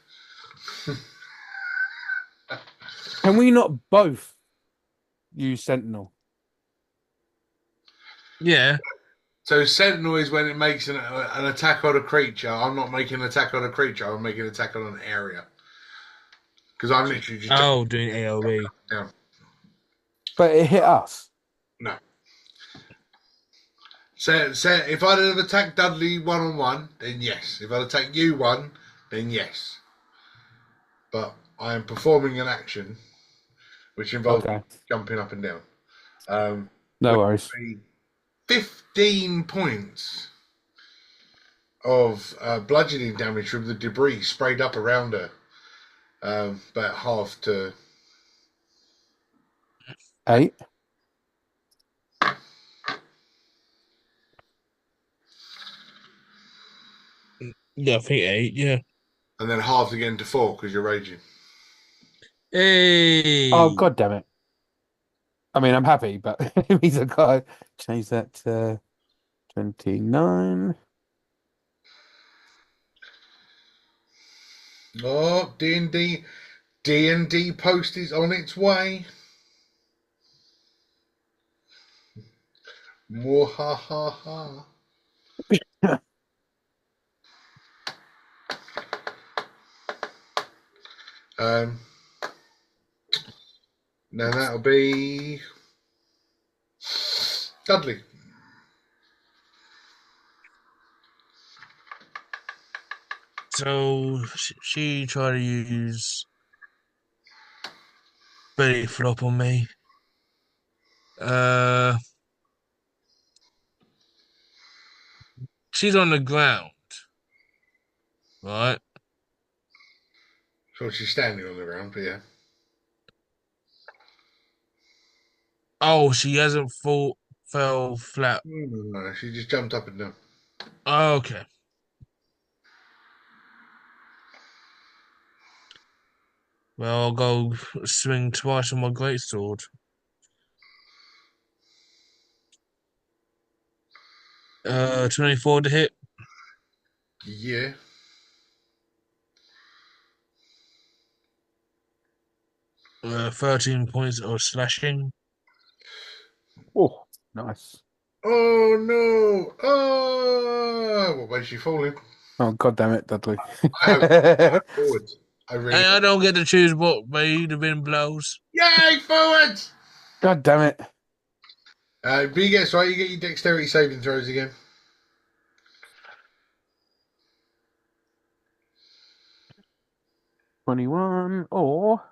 Can we not both use Sentinel? Yeah. So Sentinel is when it makes an attack on a creature. I'm not making an attack on a creature. I'm making an attack on an area. Because I'm literally just... Oh, doing AOE. Yeah. But it hit us. No. So if I'd have attacked Dudley 1-on-1, then yes. If I'd attacked you 1, then yes. but I am performing an action which involves Okay. jumping up and down. No Which worries. would be 15 points of bludgeoning damage from the debris sprayed up around her. About half to 8. Yeah, I think 8. Yeah. and then halved again to 4 because you're raging. Hey. Oh, God damn it. I mean, I'm happy, but it means I've got to change that to 29. Oh, D&D post is on its way. Mwahaha. Um, now that'll be Dudley. So she tried to use belly flop on me. She's on the ground, right? So she's standing on the ground, but yeah. Oh, she hasn't fell flat. No, she just jumped up and down. Oh, okay. Well, I'll go swing twice on my greatsword. 24 to hit. Yeah. Uh, 13 points of slashing. Oh, nice. Oh no! Oh, what way is she falling? Oh, God damn it, Dudley. I hope forward. I really. Hey, I don't get to choose what way the wind blows. Yay, forward! God damn it. But you get right. You get your dexterity saving throws again. 21 or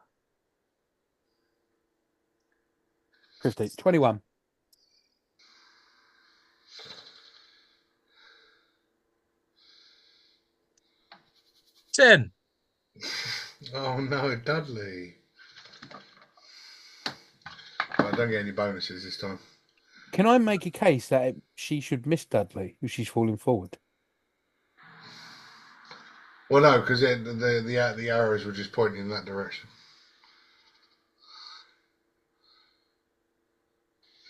15. 21. Ten. Oh no, Dudley. I don't get any bonuses this time. Can I make a case that she should miss Dudley if she's falling forward? Well, no, because the arrows were just pointing in that direction.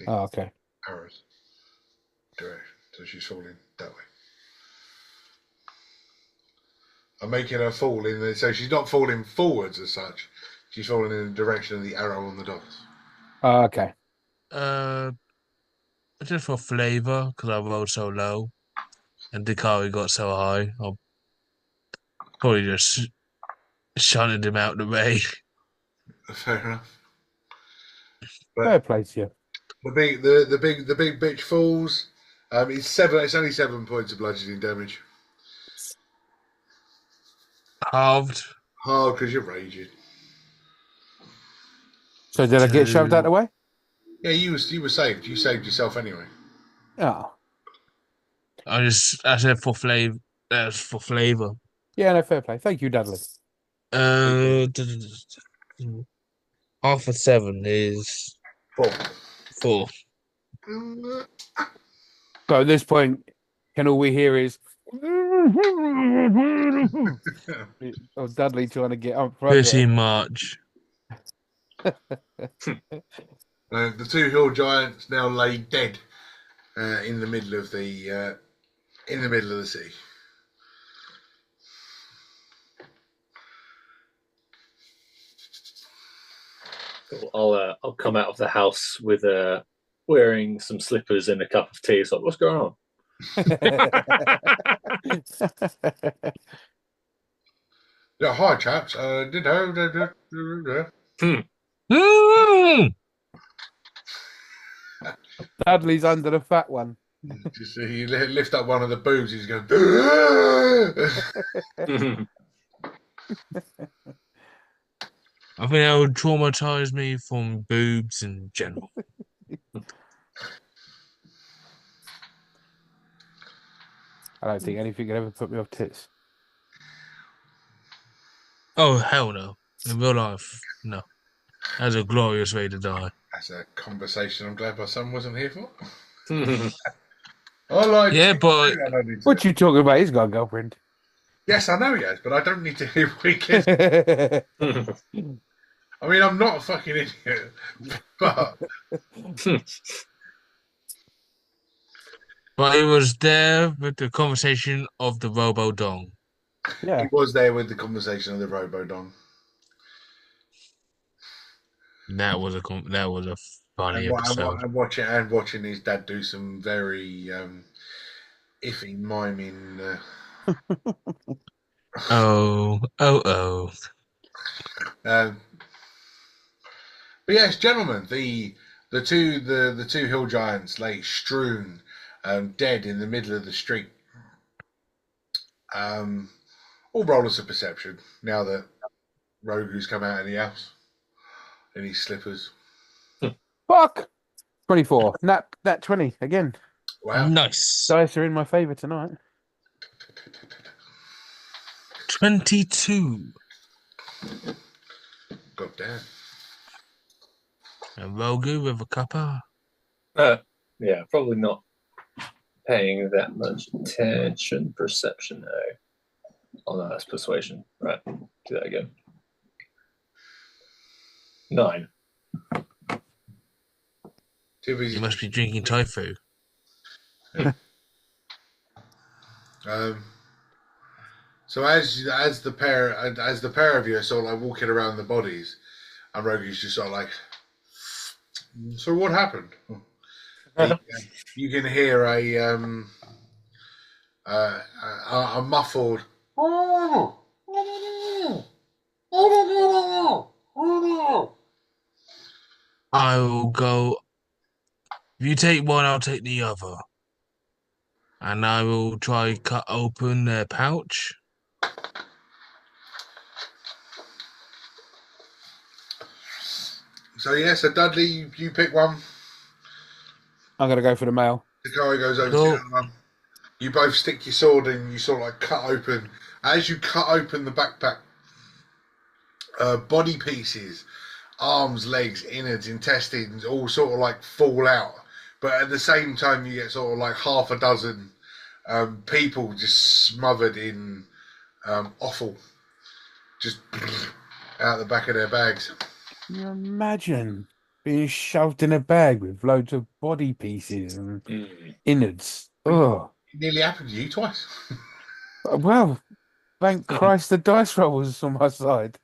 Oh, okay. Arrows. Direction. So she's falling that way. I'm making her fall in the, so she's not falling forwards as such. She's falling in the direction of the arrow on the dots. Oh, okay. Just for flavor, because I rolled so low and Dakari got so high, I'll probably just shunted him out the way. Fair enough. Fair play to you. The big bitch falls. It's 7. It's only 7 points of bludgeoning damage. Halved. Hard because you're raging. So did I get shoved out of the way? Yeah, you were saved. You saved yourself anyway. Oh. I said for flavor. That's for flavor. Yeah, no, fair play. Thank you, Dudley. Half of 7 is 4. 4. So at this point, can all we hear is of Dudley trying to get up front? Pretty much. The 2 hill giants now lay dead in the middle of the sea. I'll come out of the house with wearing some slippers and a cup of tea. So what's going on? Yeah, hi chaps. Dudley's under the fat one. Just you lift up one of the boobs, he's going. I think that would traumatize me from boobs in general. I don't think anything could ever put me off tits. Oh, hell no. In real life, no. That's a glorious way to die. That's a conversation I'm glad my son wasn't here for. I like Yeah, tits but too, and I need to- What you talking about? He's got a girlfriend. Yes, I know he has, but I don't need to hear what he gets. I mean, I'm not a fucking idiot, but it was there with the conversation of the Robo Dong. Yeah. he was there with the conversation of the Robo-Dong. That was a funny episode. And watching his dad do some very iffy miming. Oh. Um, but yes, gentlemen, the two hill giants lay strewn, dead in the middle of the street. All roll us a perception now that Rogu's come out of the house in his slippers. Fuck. 24. Nat 20 again. Wow. Nice. Dice are in my favour tonight. 22. God damn. And Rogu with a cuppa. Yeah, probably not paying that much attention. Perception, no. Oh, no, that's persuasion. Right, do that again. 9. Too busy. You must be drinking tofu. So as the pair of you are sort of like walking around the bodies, and Rogue's just sort of like, so what happened? You can hear a muffled I will go. If you take one, I'll take the other. And I will try cut open their pouch. So yeah, so Dudley, you pick one. I'm going to go for the male. Takari goes over to Cool. the other one. You both stick your sword in. You sort of like cut open. As you cut open the backpack, body pieces, arms, legs, innards, intestines, all sort of like fall out. But at the same time, you get sort of like half a dozen people just smothered in offal, just out the back of their bags. Can you imagine being shoved in a bag with loads of body pieces and innards? Oh, It nearly happened to you twice. well, thank Christ the dice roll was on my side.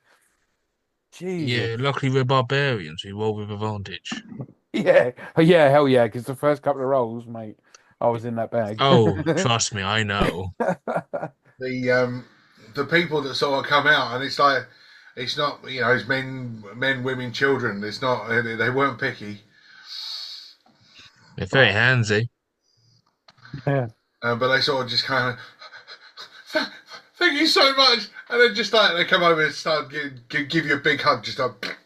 Jesus. Yeah, luckily we're barbarians. We roll with advantage. Yeah. Oh, yeah, hell yeah, because the first couple of rolls, mate, I was in that bag. Oh, trust me, I know. The people that sort of come out, and it's like, it's not, you know, it's men, women, children. It's not, they weren't picky. They're very handsy. Yeah. But they sort of just kind of, thank you so much, and then just like they come over and start give you a big hug, just like.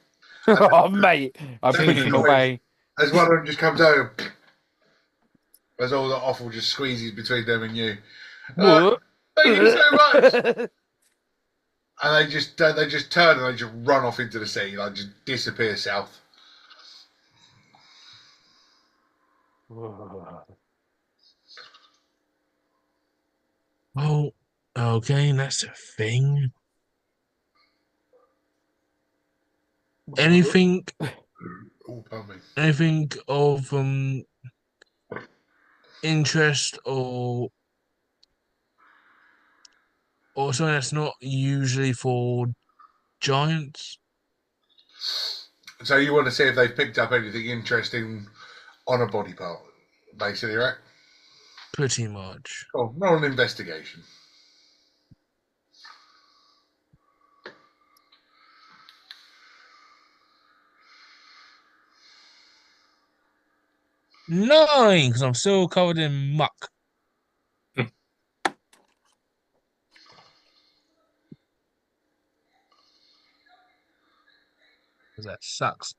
Oh, mate, I pushed him away. As one of them just comes over, as all the offal just squeezes between them and you. What? Thank you so much. And they just turn and they just run off into the sea, like just disappear south. Oh, okay, that's a thing. Anything Oh, pardon me. anything of interest or something that's not usually for giants? So you want to see if they've picked up anything interesting on a body part, basically, right? Pretty much. Oh, not an investigation. Nine, because I'm still covered in muck. because that sucks.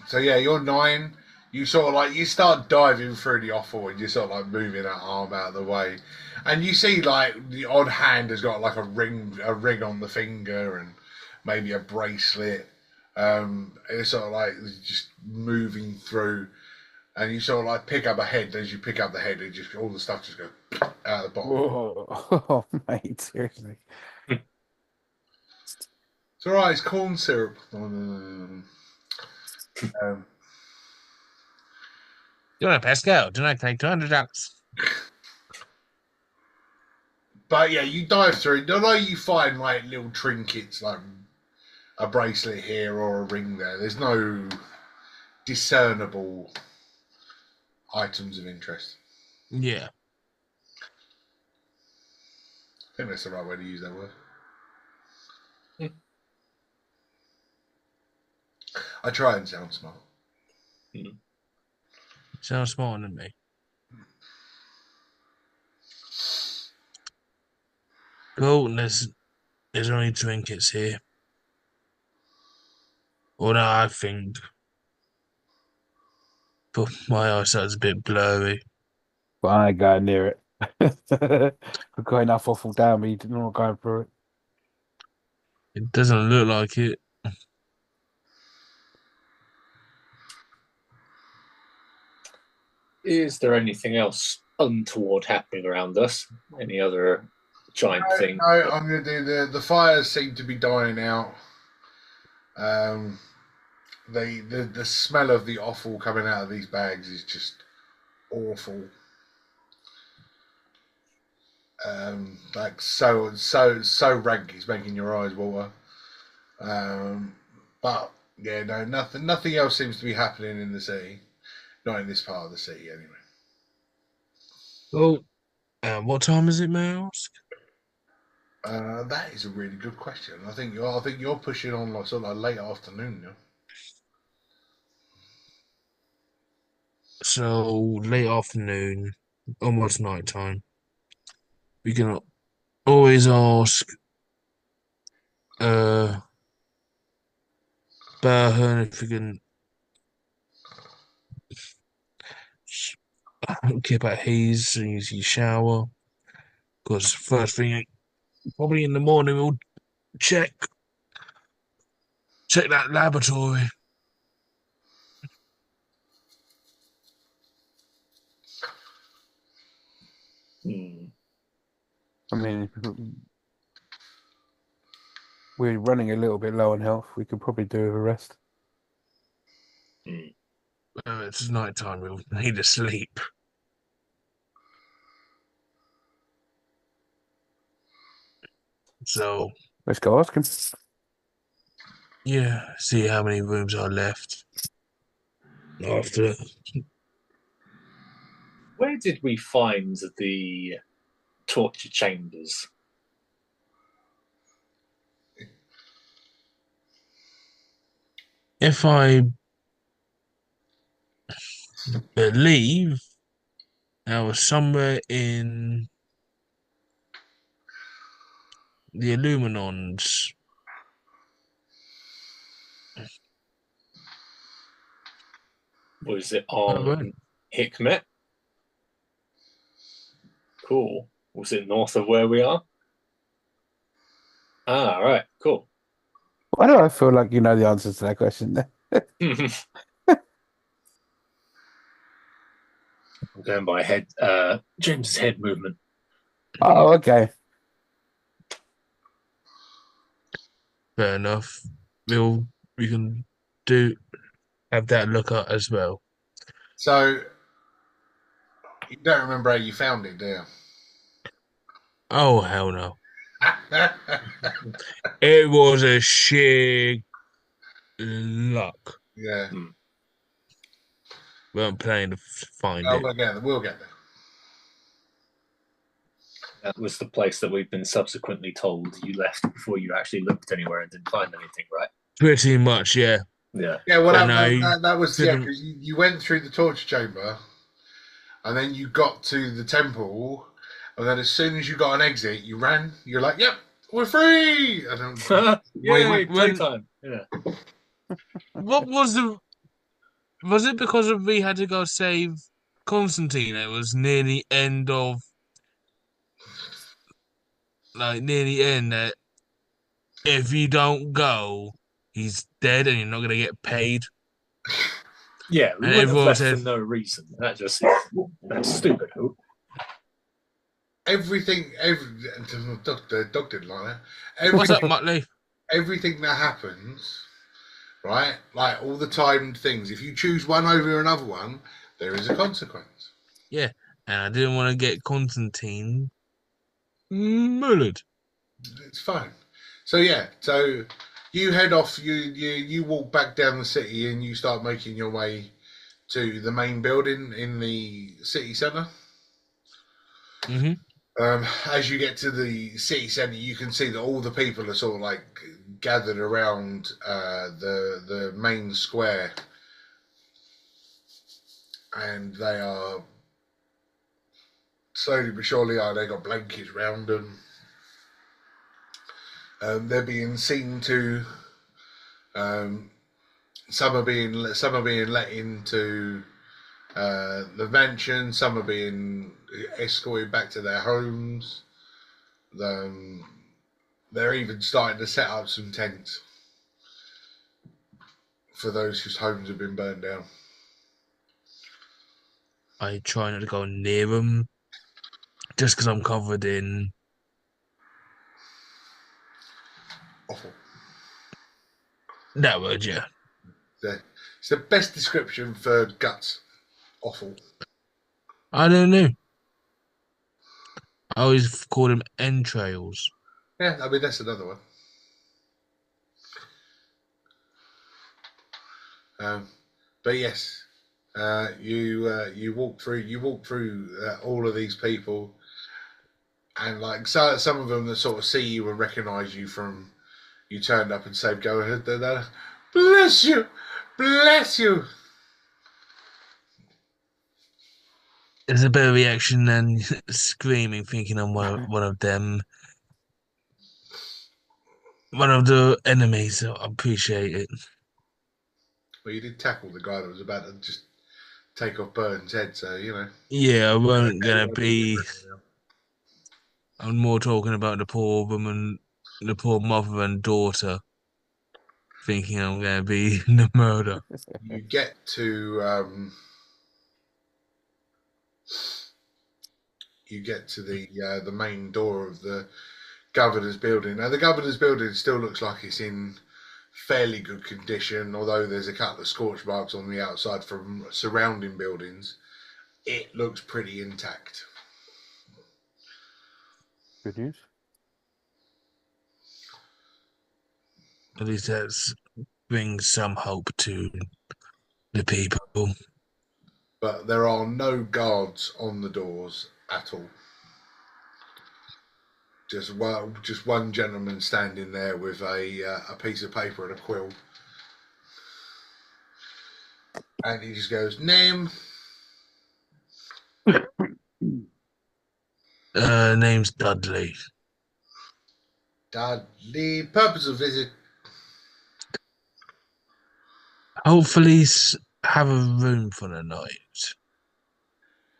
So yeah, you're 9. You sort of like you start diving through the offal and you're sort of like moving that arm out of the way, and you see like the odd hand has got like a ring on the finger and maybe a bracelet. It's sort of like just moving through, and you sort of like pick up a head. As you pick up the head, it just all the stuff just goes out of the bottom. Whoa. Oh, mate, seriously. It's alright. It's corn syrup. You want a Pascal? Do not take $200. But yeah, you dive through. Although you find like little trinkets, like a bracelet here or a ring there, there's no discernible items of interest. Yeah. I think that's the right way to use that word. Yeah. I try and sound smart. Sounds smaller than me. Cool. There's only trinkets here. Although I think, but my eyesight's a bit blurry. But I ain't going near it. We're going enough awful down, but you're not going through it. It doesn't look like it. Is there anything else untoward happening around us? Any other giant thing? No, I'm going to do the fires seem to be dying out. The smell of the offal coming out of these bags is just awful. Like so rank, it's making your eyes water. But yeah, no, nothing else seems to be happening in the city. Not in this part of the city, anyway. Well, what time is it, may I ask? That is a really good question. I think you're pushing on like sort of like late afternoon now. So late afternoon, almost night time. We can always ask Burhan if we can get back his and use his shower. Because first thing, probably in the morning, we'll check that laboratory. I mean, we're running a little bit low on health. We could probably do with a rest. It's night time. We'll need to sleep. So Let's go ask him. yeah, see how many rooms are left after. Where did we find the torture chambers? If I believe I was somewhere in the Illuminons. Was it on Hikmet? Cool. Was it north of where we are? Ah, right. Cool. Why do I feel like you know the answer to that question there? I'm going by head. James's head movement. Oh, okay. Fair enough. We can have that look at as well. So you don't remember how you found it, do you? Oh hell no! It was a sheer luck. Yeah. We weren't planning to find Oh, it. we'll get there. That was the place that we've been subsequently told you left before you actually looked anywhere and didn't find anything, right? Pretty much, yeah. Yeah. Yeah, well, But that was didn't- because you went through the torture chamber, and then you got to the temple, And then as soon as you got an exit, you ran. You're like, "Yep, we're free." I don't. Yay, when- playtime. Yeah. What was the? Was it because of we had to go save Constantine? It was near the end of, near the end that if you don't go, he's dead and you're not gonna get paid. Yeah, we And wouldn't have everyone left said, for no reason. That's stupid. Everything, Doc didn't like that. "What's up, Everything, Muttley?" everything that happens, right? Like all the timed things. If you choose one over another one, there is a consequence. Yeah, and I didn't want to get Constantine murdered. It's fine. So yeah, so you head off. You walk back down the city and you start making your way to the main building in the city centre. Hmm. As you get to the city centre, you can see that all the people are sort of like gathered around the main square, and they are slowly but surely they got blankets round them. They're being seen to. Some are being let into the mansion. Some are being escorted back to their homes. They're even starting to set up some tents for those whose homes have been burned down. I try not to go near them just because I'm covered in Awful. that word, yeah. It's the best description for guts. Awful. I don't know. I always call them entrails. Yeah, I mean that's another one. But yes, you walk through all of these people, and like some of them that sort of see you and recognise you from you turned up and saved go ahead. They're bless you, bless you. There's a bit of reaction and screaming, thinking I'm one of them, one of the enemies. So I appreciate it. Well, you did tackle the guy that was about to just take off Burton's head, so you know. Yeah, I wasn't gonna be. I'm more talking about the poor woman, the poor mother and daughter, thinking I'm gonna be the murder. You get to the main door of the governor's building. Now the governor's building still looks like it's in fairly good condition, although there's a couple of scorch marks on the outside from surrounding buildings. It looks pretty intact. Good news. At least that brings some hope to the people. But there are no guards on the doors at all. Just one gentleman standing there with a piece of paper and a quill. And he just goes, name. Name's Dudley. Dudley. Purpose of visit. Hopefully have a room for the night.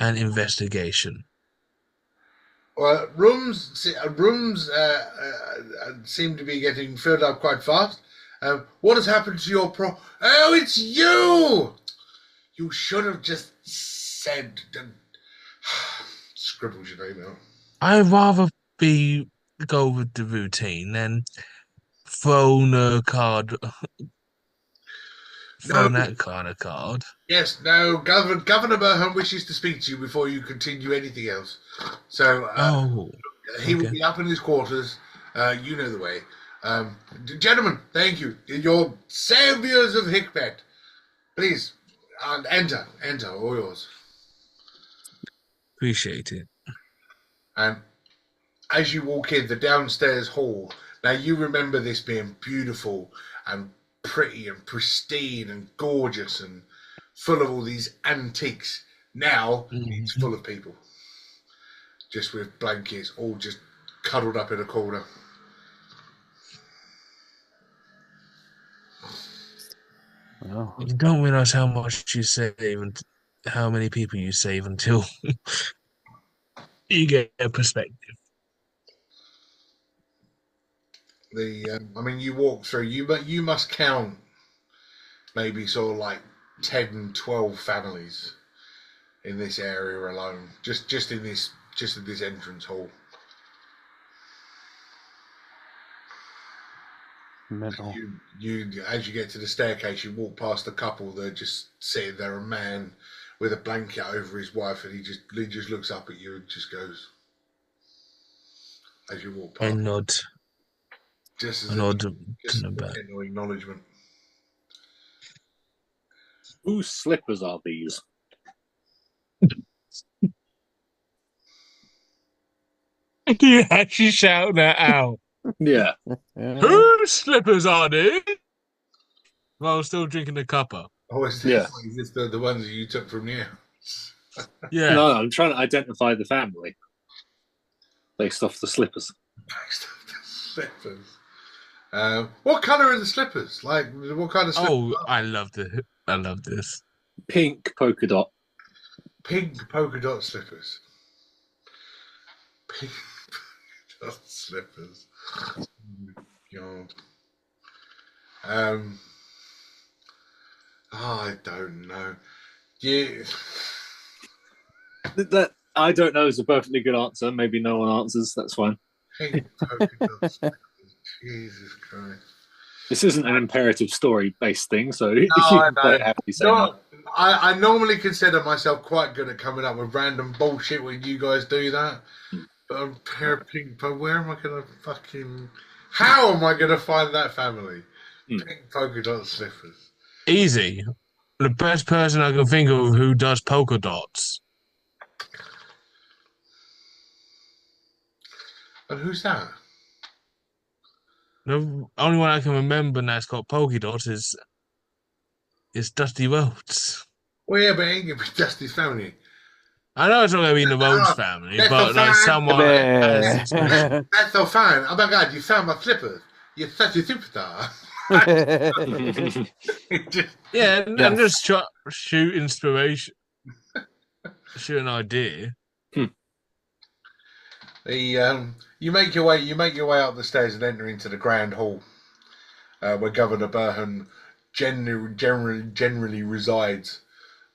An investigation. Well, rooms seem to be getting filled up quite fast. What has happened to your Oh, it's you! You should have just said. Scribbles your name out. I'd rather go with the routine than throw that kind of card. Yes, no. Governor Burham wishes to speak to you before you continue anything else. So he will be up in his quarters. You know the way. Gentlemen, thank you. You're saviors of Hikmet. Please, enter, all yours. Appreciate it. And as you walk in the downstairs hall, now you remember this being beautiful and pretty and pristine and gorgeous and full of all these antiques. Now it's full of people. just with blankets, all just cuddled up in a corner. Wow. You don't realize how much you save and how many people you save until you get a perspective. I mean, you walk through, you must count maybe sort of like 10, 12 families in this area alone, just in this entrance hall. Mental. You as you get to the staircase, you walk past a couple that are just sitting there, a man with a blanket over his wife, and he just looks up at you and just goes as you walk I past, nod. just I as nod just to a the back. gentle acknowledgement. Whose slippers are these? You actually shout that out. Yeah. Whose slippers are these? While still drinking the cuppa. Oh, is Yeah. this the ones that you took from you? Yeah. No, I'm trying to identify the family based off the slippers. Slippers. What colour are the slippers? Like, what kind of slippers? Oh, I love this. Pink polka dot. Pink polka dot slippers. Pink polka dot slippers. God. I don't know. Yeah. That I don't know is a perfectly good answer. Maybe no one answers. That's fine. Pink polka dot slippers. Jesus Christ. This isn't an imperative story-based thing, so you I can quite happily say No, no. I normally consider myself quite good at coming up with random bullshit when you guys do that. But a pair of pink, but where am I going to fucking... How am I going to find that family? Pink polka dot slippers. Easy. The best person I can think of who does polka dots. And who's that? The only one I can remember that's got polka dots is Dusty Rhodes. Well, yeah, but it ain't going to be Dusty's family. I know it's not going to be in the Rhodes family, that's but a like fan. someone has That's so fine. Oh my God, you found my slippers. You're such a superstar. Yeah, Yes. and just shoot inspiration, shoot an idea. You make your way up the stairs and enter into the grand hall, where Governor Burhan generally resides,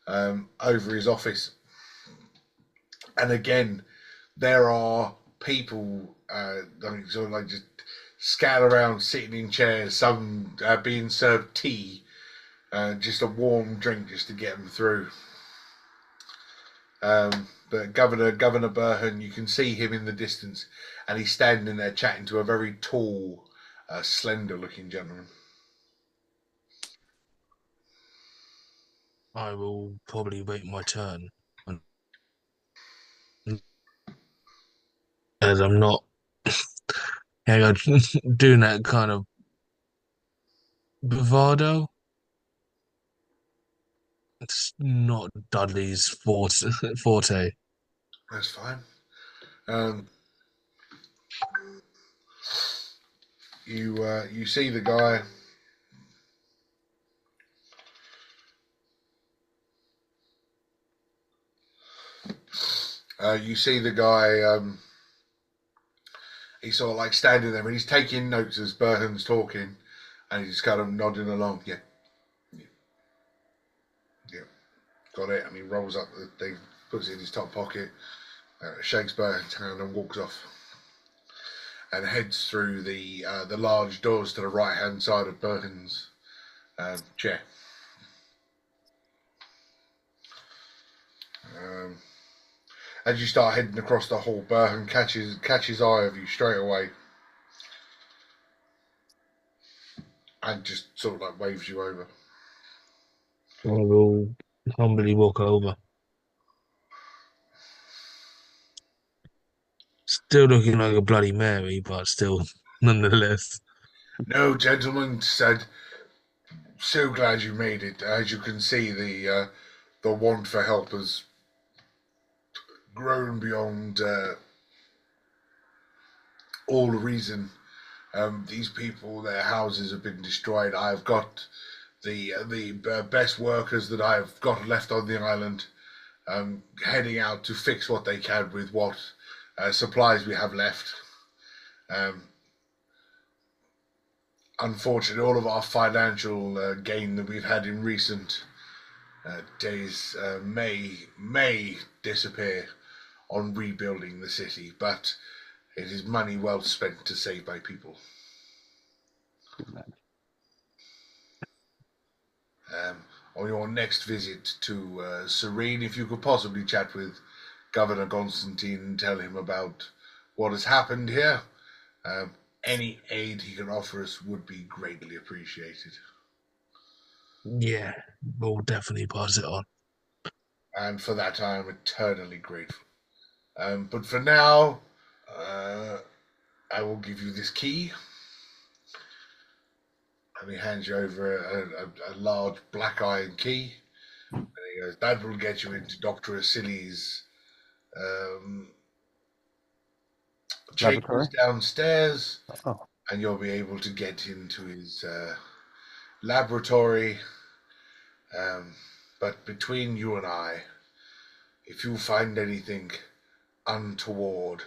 over his office. And again, there are people, sort of like just scattered around, sitting in chairs. Some being served tea, just a warm drink just to get them through. But Governor Burhan, you can see him in the distance, and he's standing there chatting to a very tall, slender-looking gentleman. I will probably wait my turn, as I'm not doing that kind of bravado. It's not Dudley's forte. That's fine. You see the guy. He's sort of like standing there and he's taking notes as Burhan's talking, and he's just kind of nodding along. Yeah. Got it. And he rolls up the thing, puts it in his top pocket, shakes Burhan's hand and walks off, and heads through the large doors to the right hand side of Burhan's chair. As you start heading across the hall, Burhan catches eye of you straight away, and just sort of like waves you over. I will humbly walk over. Still looking like a Bloody Mary, but still, nonetheless. No, gentlemen, said, so glad you made it. As you can see, the want for help has grown beyond all the reason these people, their houses have been destroyed. I've got the best workers that I've got left on the island, heading out to fix what they can with what supplies we have left. Unfortunately, all of our financial gain that we've had in recent days may disappear on rebuilding the city, but it is money well spent to save my people. On your next visit to Serene, if you could possibly chat with Governor Constantine and tell him about what has happened here, any aid he can offer us would be greatly appreciated. Yeah, we'll definitely pass it on. And for that I am eternally grateful. But for now, I will give you this key. And he hands you over a large black iron key. And he goes, that will get you into Dr. Asili's chambers downstairs. Oh. And you'll be able to get into his laboratory. But between you and I, if you find anything untoward,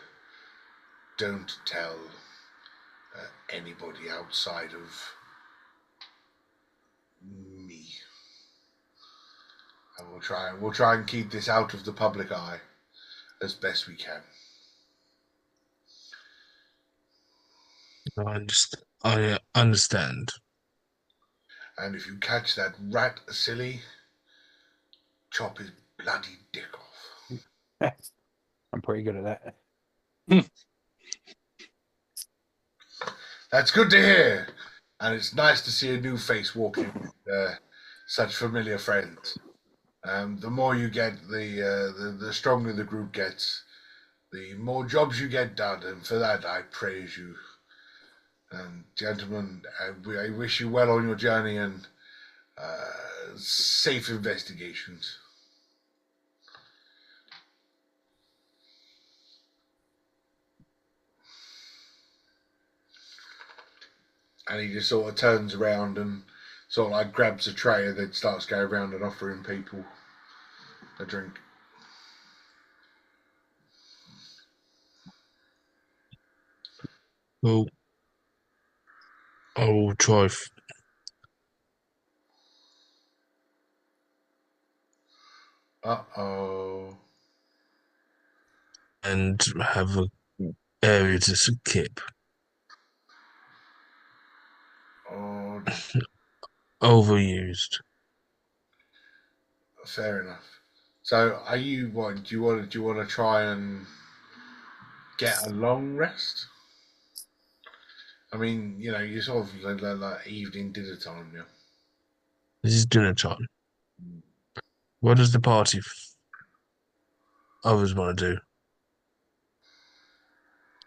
don't tell anybody outside of me. And we'll try and keep this out of the public eye as best we can. I understand. And if you catch that rat silly, chop his bloody dick off. I'm pretty good at that. That's good to hear. And it's nice to see a new face walking with such familiar friends. The more you get, the stronger the group gets, the more jobs you get done. And for that, I praise you. Gentlemen, I wish you well on your journey and safe investigations. And he just sort of turns around and sort of like grabs a tray and then starts going around and offering people a drink. Well, I will try Uh-oh. and have a area to skip. Oh, Overused. fair enough. So, are you what? Do you want to try and get a long rest? I mean, you know, you sort of like evening dinner time, yeah. This is dinner time. What does the party others want to do?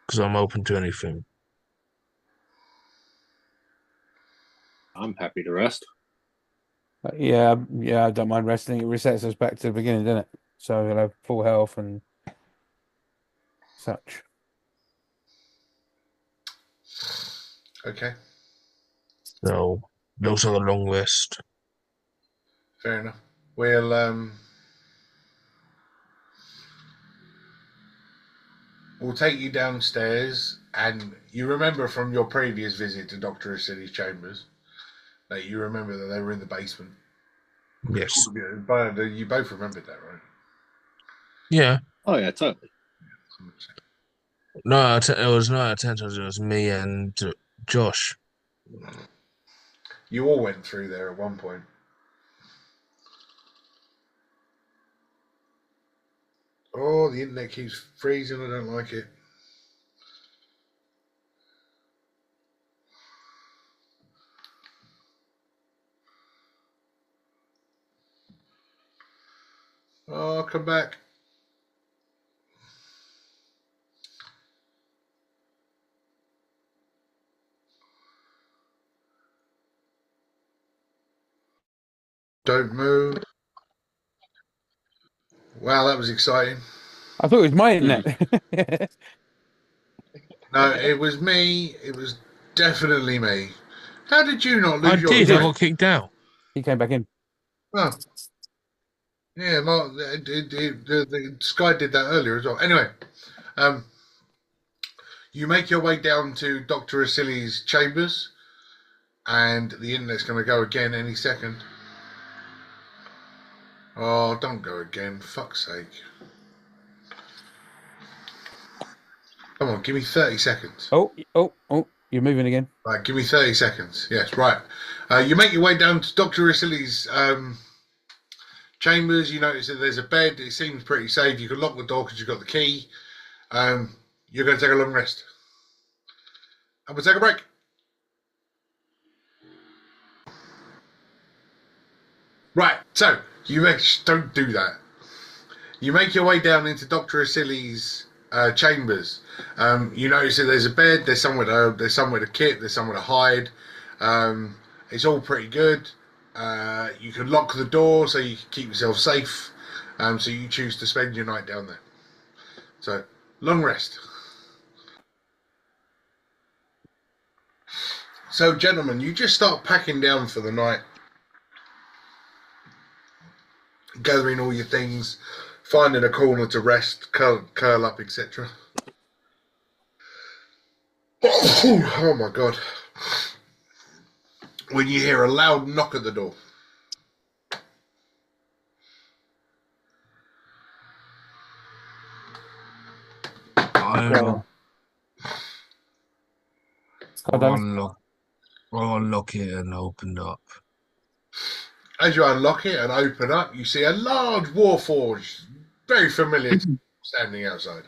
Because I'm open to anything. I'm happy to rest. Yeah, I don't mind resting. It resets us back to the beginning, doesn't it? So you'll have full health and such. Okay, So, looks like a long rest. fair enough. We'll take you downstairs, and you remember from your previous visit to Dr. Asili's chambers that you remember that they were in the basement. Yes. But you both remembered that, right? Yeah. Oh yeah, totally. No, it was not attention. It was me and Josh. You all went through there at one point. Oh, the internet keeps freezing. I don't like it. Oh, come back. Don't move. Wow, that was exciting. I thought it was my internet. No, it was me. It was definitely me. How did you not lose I your did. I drink? got kicked out. He came back in. Oh, yeah, Mark, the Sky did that earlier as well. Anyway, you make your way down to Dr. Asili's chambers, and the internet's going to go again any second. Oh, don't go again, fuck's sake. Come on, give me 30 seconds. Oh, you're moving again. Right, give me 30 seconds. Yes, right. You make your way down to Dr. Asili's chambers. You notice that there's a bed. It seems pretty safe. You can lock the door because you've got the key. You're going to take a long rest. And we'll take a break. Right, so don't do that. You make your way down into Dr. Asili's chambers. You notice that there's a bed. There's somewhere to kit. There's somewhere to hide. It's all pretty good. You can lock the door so you can keep yourself safe. So you choose to spend your night down there. So long rest. So gentlemen, you just start packing down for the night. Gathering all your things, finding a corner to rest, curl up, etc. Oh my god. When you hear a loud knock at the door. I'll Scott, unlock it and open up. As you unlock it and open up, you see a large warforged, very familiar, standing outside.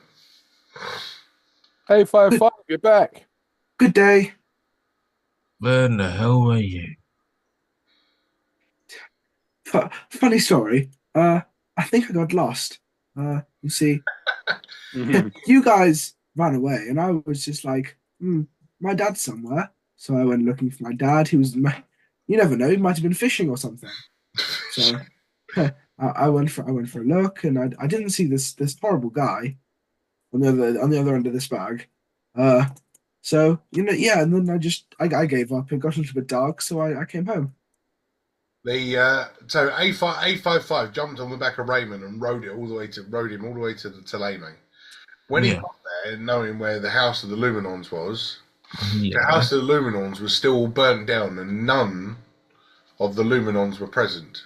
hey, 5-5, you're back. Good day. Where in the hell were you? Funny story. I think I got lost. You see, you guys ran away, and I was just like, my dad's somewhere. So I went looking for my dad. You never know, he might have been fishing or something. So I went for a look, and I didn't see this horrible guy on the other end of this bag. So and then I gave up. It got a little bit dark, so I came home. So A55 jumped on the back of Raymond and rode him all the way to the Teleme. When he got there, knowing where the House of the Luminons was, the House of the Luminons was still burnt down and none of the Luminons were present.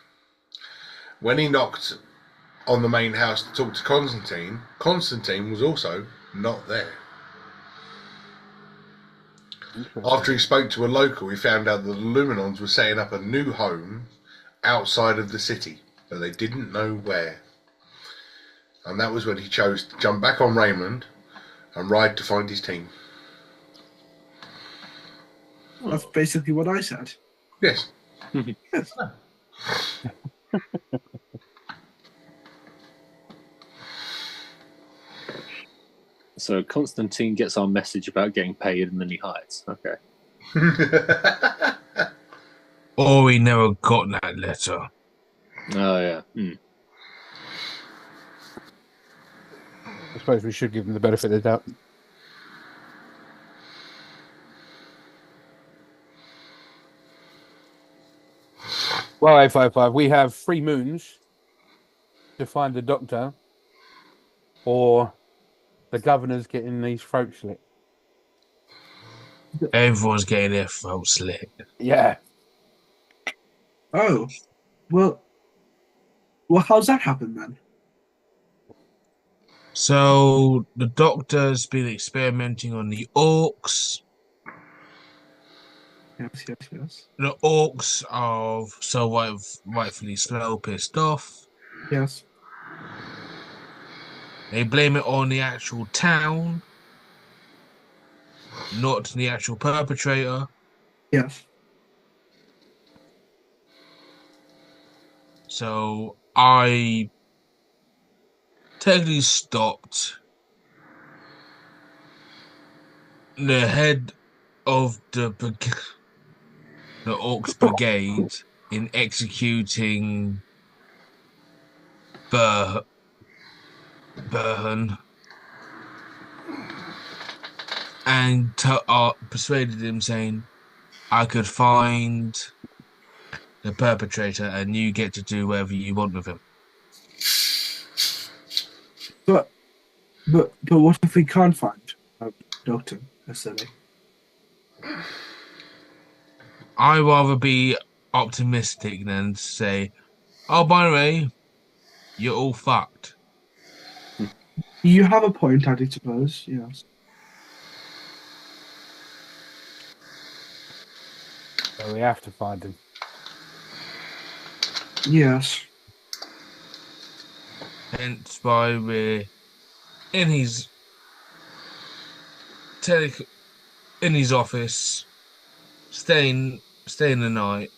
When he knocked on the main house to talk to Constantine was also not there. After he spoke to a local, he found out that the Luminons were setting up a new home outside of the city, but they didn't know where. And that was when he chose to jump back on Raymond and ride to find his team. That's basically what I said. Yes. Yes. So Constantine gets our message about getting paid and then he hides. Okay. Or he never got that letter. Oh, yeah. I suppose we should give him the benefit of the doubt. Well, A55, we have 3 moons to find the doctor, or the governor's getting these throats slit. Everyone's getting their throat slit. Yeah. Oh, well, how's that happen then? So the doctor's been experimenting on the orcs. Yes. The orcs are so rightfully slow, pissed off. Yes. They blame it on the actual town, not the actual perpetrator. Yes. So I technically stopped the head of the Orcs Brigade in executing Burhan. and persuaded him, saying, I could find the perpetrator and you get to do whatever you want with him. But what if we can't find a doctor? Silly. I'd rather be optimistic than say, oh, by the way, you're all fucked. You have a point, I suppose. Yes. So we have to find him. Yes. Hence why we're in his office, staying the night,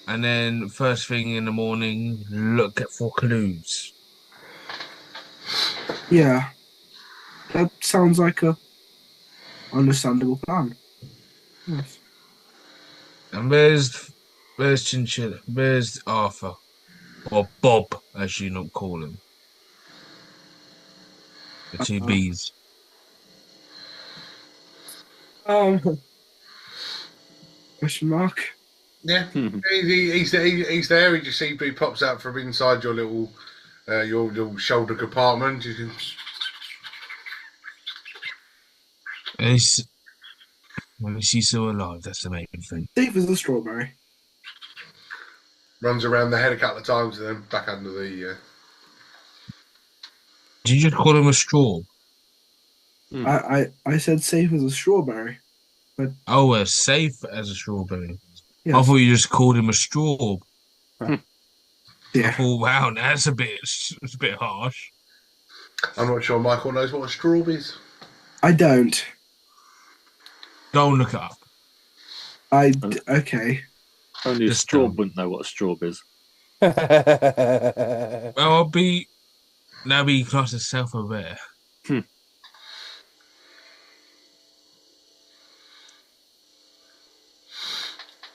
and then first thing in the morning, look for clues. Yeah. That sounds like a understandable plan. Yes. And where's Chinchilla? Where's Arthur? Or Bob, as you not call him. The two B's. Question mark. Yeah, he's there. He pops out from inside your little shoulder compartment. You can... He's still alive. That's the main thing. Safe as a strawberry. Runs around the head a couple of times and then back under the. Did you just call him a straw? I said safe as a strawberry. But safe as a strawberry. yes. I thought you just called him a straw. Yeah. I thought, wow, that's a bit harsh. I'm not sure Michael knows what a straw is. I don't. Don't look it up. Okay. Only a straw wouldn't know what a straw is. Well, now be classed as self-aware.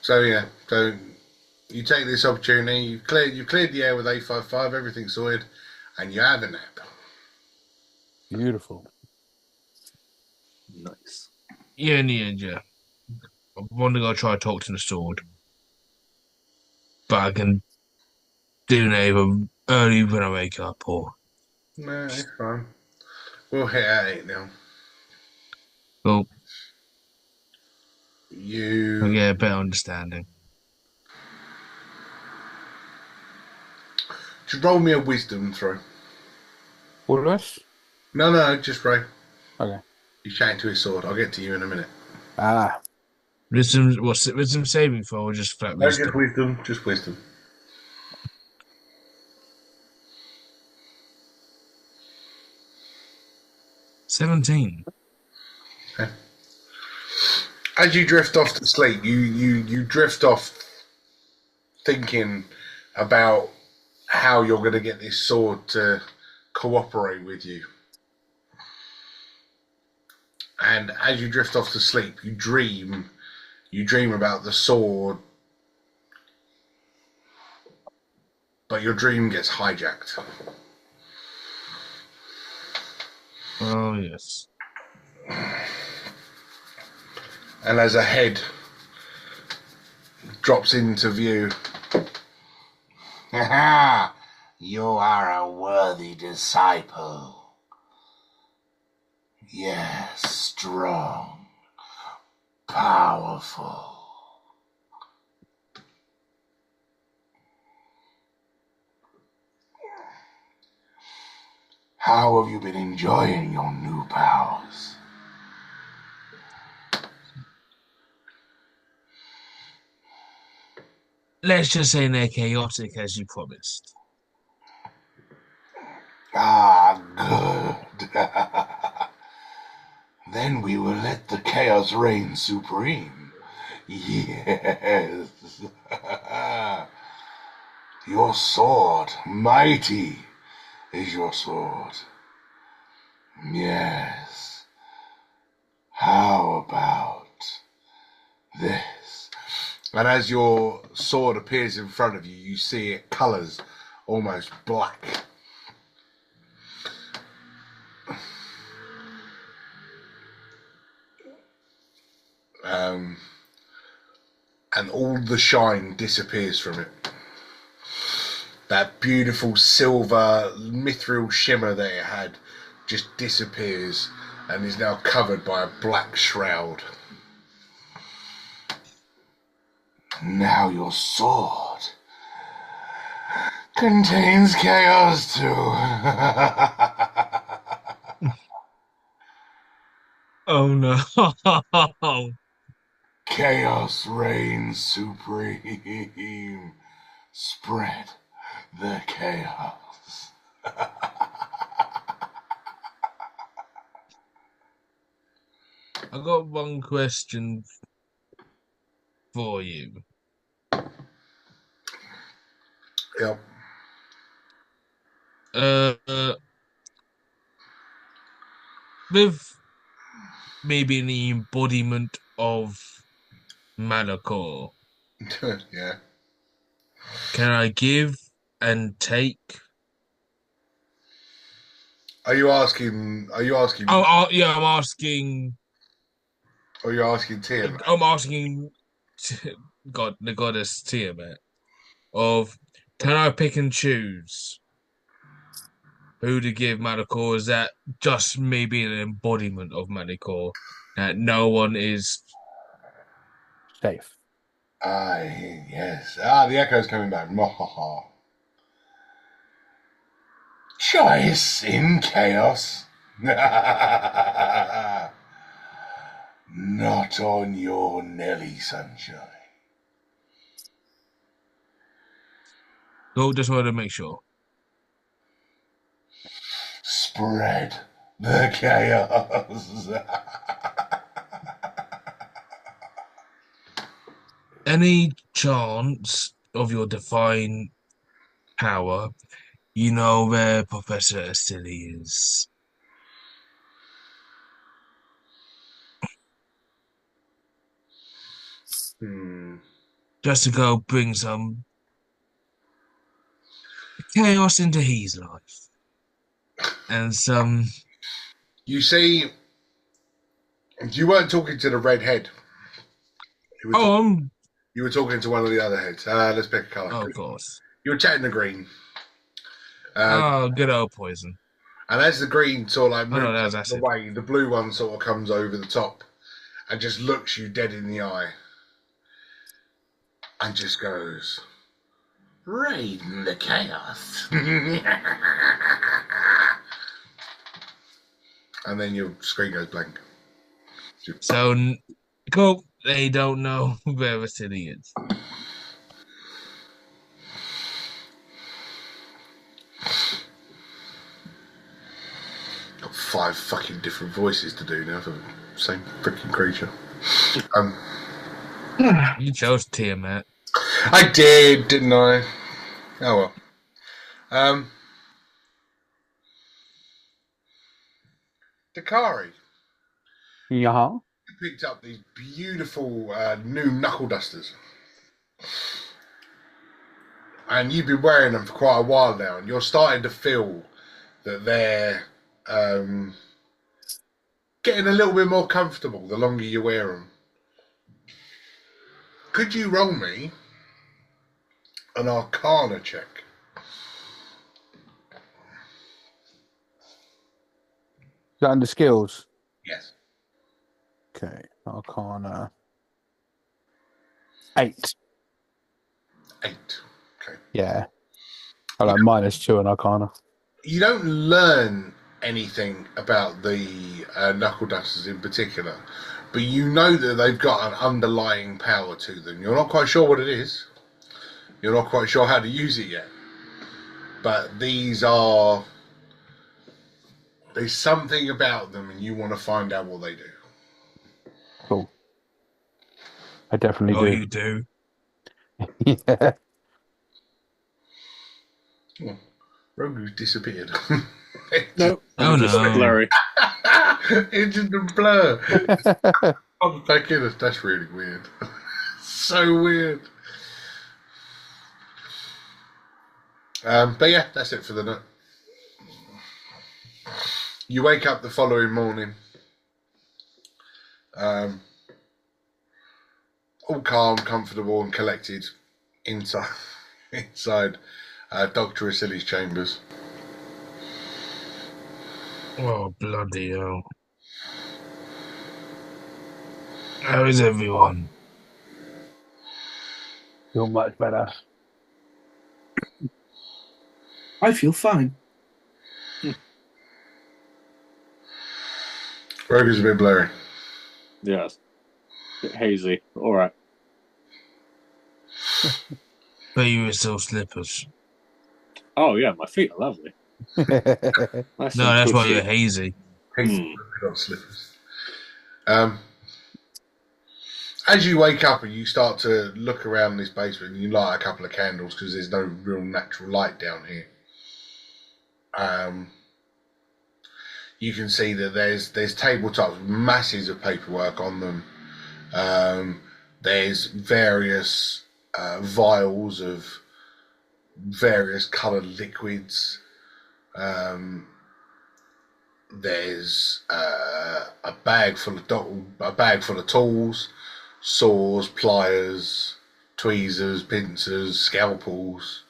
So you take this opportunity. You've cleared the air with A55. Everything's sorted, and you have a nap. Beautiful. Nice. Yeah, in the end, yeah. I want to go try to talk to the sword. But I can do it either early when I wake up or... No, it's fine. We'll hit at 8 now. Well, You... I'll get a better understanding. Just roll me a wisdom throw. All of us? No, just Ray. Okay. He's chatting to his sword. I'll get to you in a minute. Wisdom saving throw or just flat wisdom? Just wisdom. $17. Okay. As you drift off to sleep, you drift off thinking about how you're going to get this sword to cooperate with you. And as you drift off to sleep, you dream about the sword, but your dream gets hijacked. Oh, yes. And as a head drops into view, ha! You are a worthy disciple. Yes, strong, powerful. How have you been enjoying your new powers? Let's just say they're chaotic as you promised. Ah, good. Then we will let the chaos reign supreme. Yes. Your sword, mighty is your sword. Yes. How about this? And as your sword appears in front of you, you see it colours almost black. and all the shine disappears from it. That beautiful silver mithril shimmer that it had just disappears and is now covered by a black shroud. Now your sword contains chaos too. Oh no. Chaos reigns supreme. Spread the chaos. I got one question for you. Yep. With me being the embodiment of Malachor, Yeah. can I give and take? Are you asking? Oh, yeah, I'm asking. Are you asking Tim? I'm asking God, the goddess Tiamat, of can I pick and choose who to give Malachor? Is that just me being an embodiment of Malachor? That no one is. Safe. Yes. The echo's coming back. Mwahaha. Choice in chaos. Not on your Nelly, sunshine. No, just wanted to make sure. Spread the chaos. Any chance of your divine power, you know where Professor Astili is? Just to go bring some chaos into his life. And some. You see, you weren't talking to the red head. You were talking to one of the other heads. Let's pick a colour. Oh, of course. You were chatting to green. Good old poison. And as the green sort of like no, that was moves acid. away, the blue one sort of comes over the top and just looks you dead in the eye and just goes, "Raid the chaos." And then your screen goes blank. So, cool. They don't know where Astili is. Got 5 fucking different voices to do now for the same freaking creature. You chose Tiamat. I did, didn't I? Oh well. Dakari, Yeah. you picked up these beautiful new knuckle dusters. And you've been wearing them for quite a while now, and you're starting to feel that they're getting a little bit more comfortable the longer you wear them. Could you roll me an Arcana check? Is that under skills? Yes. Okay. Arcana. 8. 8. Okay. Yeah. I like -2 on Arcana. You don't learn anything about the knuckle dusters in particular, but you know that they've got an underlying power to them. You're not quite sure what it is. You're not quite sure how to use it yet. But there's something about them, and you want to find out what they do. Cool. I definitely do. You do. Yeah. Oh, Rogu's disappeared. No. Oh, Just no. blurry. It's just a blur. I'm back in. That's really weird. So weird. But yeah, that's it for the night. You wake up the following morning. all calm, comfortable, and collected inside Dr. Asili's chambers. Oh, bloody hell. How is everyone? Feel much better. I feel fine. Roger's a bit blurry. Yes. Bit hazy. All right. But you were still slippers. Oh, yeah, my feet are lovely. That's No, some that's good why you're feet. hazy. He's got slippers. As you wake up and you start to look around this basement, you light a couple of candles because there's no real natural light down here. You can see that there's tabletops with masses of paperwork on them. There's various vials of various coloured liquids. There's a bag full of tools, saws, pliers, tweezers, pincers, scalpels.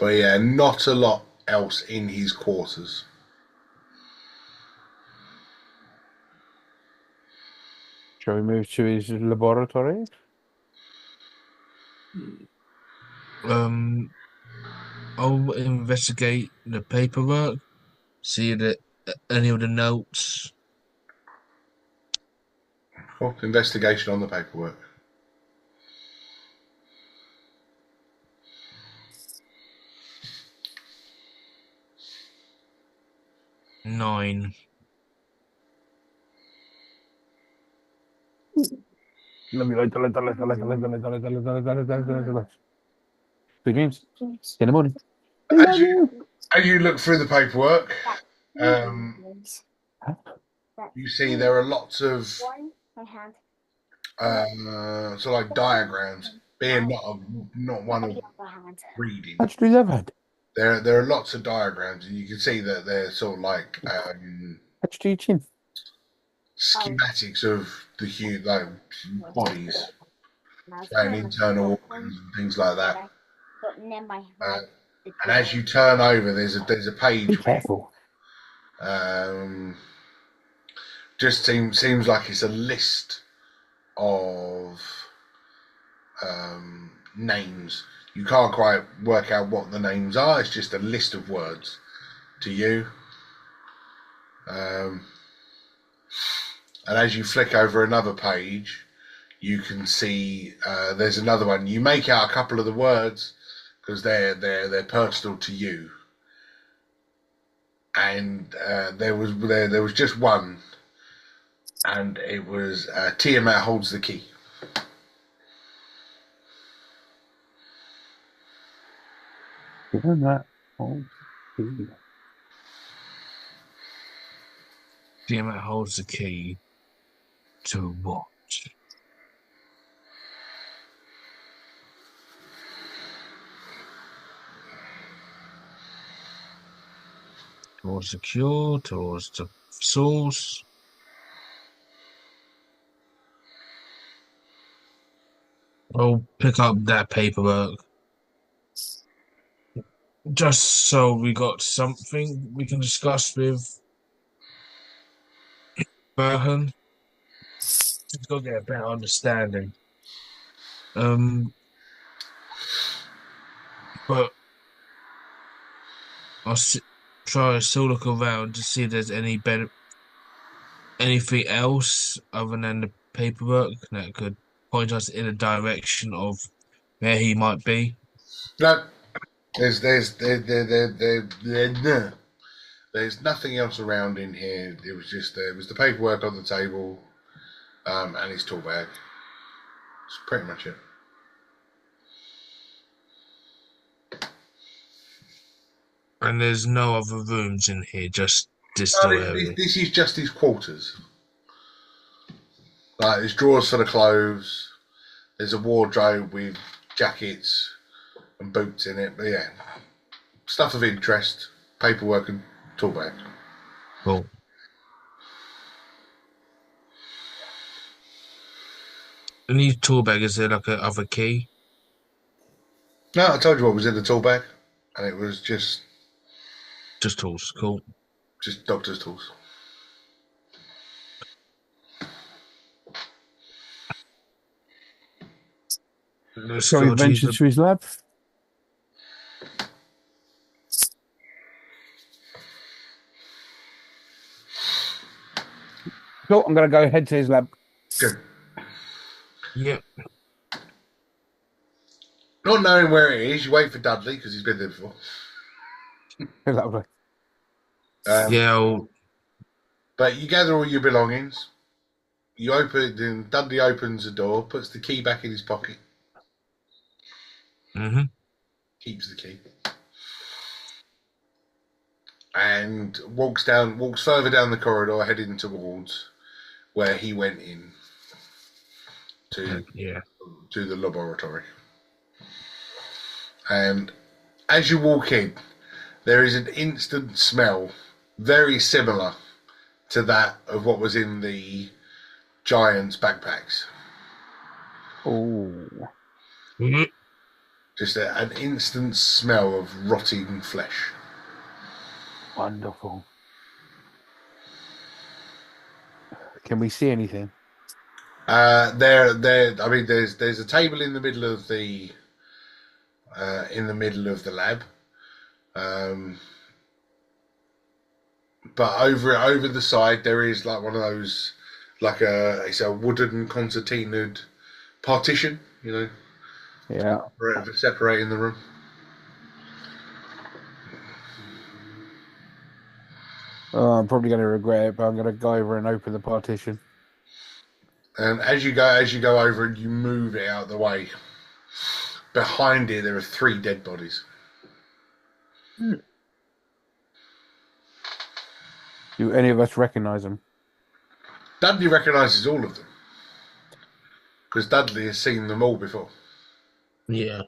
But yeah, not a lot else in his quarters. Shall we move to his laboratory? I'll investigate the paperwork, see that any of the notes. Cool. Investigation on the paperwork. Nine. Good dreams. In the morning. As you look through the paperwork, you see there are lots of sort of like diagrams, being not one of reading. How'd you do that, Red? There are lots of diagrams, and you can see that they're sort of like How'd you do your chin? schematics of the bodies, and internal organs and things like that. And as you turn over, there's a page. Be careful. Just seems like it's a list of names. You can't quite work out what the names are. It's just a list of words to you. And as you flick over another page, you can see there's another one. You make out a couple of the words because they're personal to you. And there was just one, and it was Tiamat holds the key. Given that. Oh, dear. Tiamat holds the key to what? Towards the cure, towards the source. I'll pick up that paperwork. Just so we got something we can discuss with Burhan. Just go get a better understanding. But I'll try to still look around to see if there's anything else other than the paperwork that could point us in a direction of where he might be. No, there's nothing else around in here. It was the paperwork on the table, and his tool bag. That's pretty much it. And there's no other rooms in here, just this No, area. this is just his quarters. Like, there's drawers for the clothes. There's a wardrobe with jackets and boots in it. But yeah, stuff of interest, paperwork and tool bag. Cool. in these tool bag, is there like a other key? No, I told you what was in the tool bag, and it was just Just tools. Cool. doctor's tools. Let's Shall we go to use venture the. to his lab? Cool, I'm going to go head to his lab. Good. Yeah. Not knowing where it is, you wait for Dudley because he's been there before. Lovely. Yeah. I'll, But you gather all your belongings. You open, then Dudley opens the door, puts the key back in his pocket, keeps the key, and walks further down the corridor, heading towards where he went in to the laboratory. And as you walk in, there is an instant smell very similar to that of what was in the giant's backpacks. Oh. Just an instant smell of rotting flesh. Wonderful. Can we see anything? I mean, there's a table in the middle of the lab, but over the side there is like one of those, it's a wooden concertinaed partition, Yeah. separating the room. Oh, I'm probably going to regret it, but I'm going to go over and open the partition. And as you go over and you move it out of the way, behind it there are 3 dead bodies. Do any of us recognize them? Dudley recognises all of them because Dudley has seen them all before. Yeah.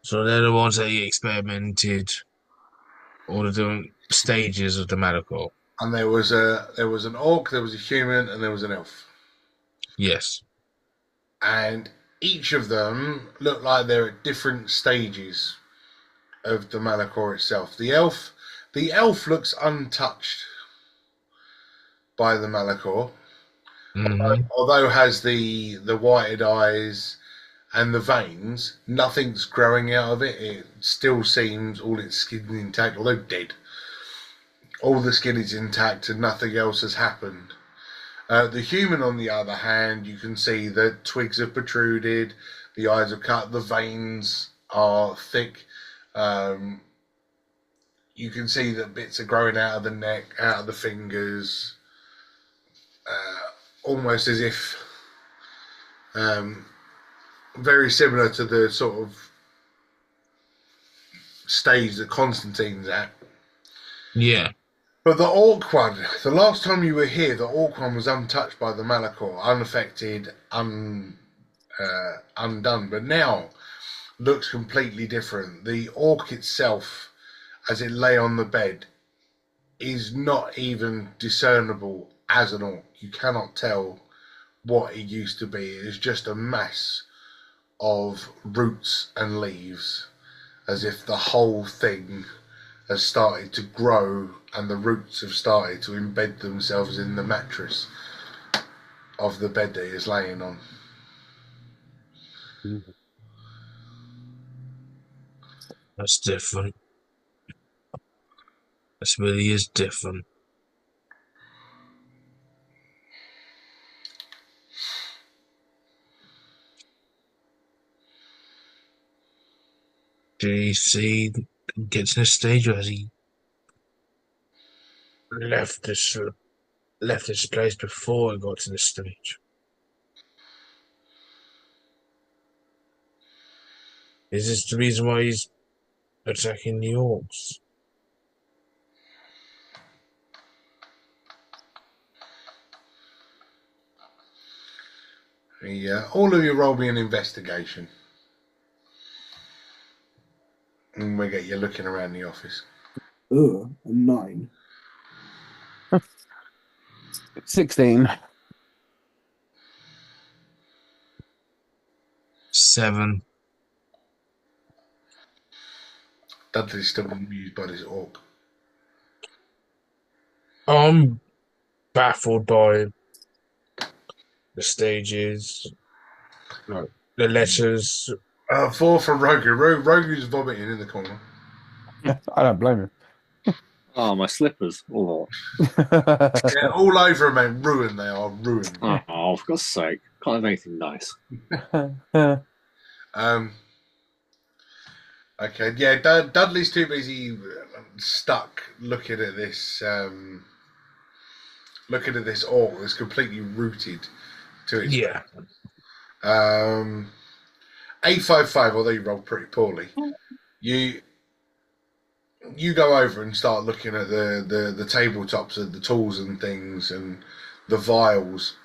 So they're the ones that he experimented all the different stages of the medical. And there was an orc, there was a human, and there was an elf. Yes. And each of them look like they're at different stages of the Malachor itself. The elf looks untouched by the Malachor, although has the whited eyes and the veins. Nothing's growing out of it. It still seems all its skin intact, although dead. All the skin is intact and nothing else has happened. The human, on the other hand, you can see that twigs have protruded, the eyes are cut, the veins are thick. You can see that bits are growing out of the neck, out of the fingers, almost as if very similar to the sort of stage that Constantine's at. Yeah. But the orc one, the last time you were here, the orc one was untouched by the Malachor, unaffected, undone. But now looks completely different. The orc itself, as it lay on the bed, is not even discernible as an orc. You cannot tell what it used to be. It is just a mass of roots and leaves, as if the whole thing has started to grow and the roots have started to embed themselves in the mattress of the bed that he is laying on. That's different. This really is different. Did he see gets in a stage, or has he left this place before he got to this stage? Is this the reason why he's attacking the orcs? All of you roll me an investigation. And we get you looking around the office. A 9. 16. 7. Dudley's still amused by this orc. I'm baffled by the stages, like the letters. 4 from Rogu. Rogu's vomiting in the corner. I don't blame Oh, my slippers. Oh, him. Yeah, all over him, man. Ruined, they are. Ruined. oh, for God's sake. Can't have anything nice. Okay, yeah, Dudley's too busy stuck looking at this orc that's completely rooted to its Yeah. 855, although you rolled pretty poorly. You go over and start looking at the tabletops of the tools and things and the vials,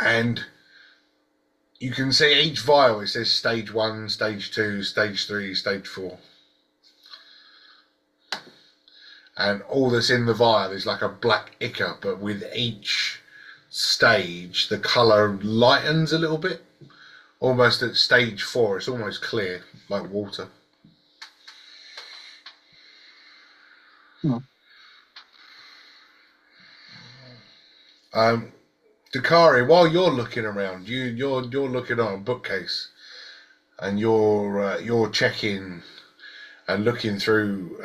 and you can see each vial. It says stage 1, stage 2, stage 3, stage 4, and all that's in the vial is like a black ichor, but with each stage the color lightens a little bit. Almost at stage 4, it's almost clear, like water. Dakari, while you're looking around, you're looking on a bookcase, and you're checking and looking through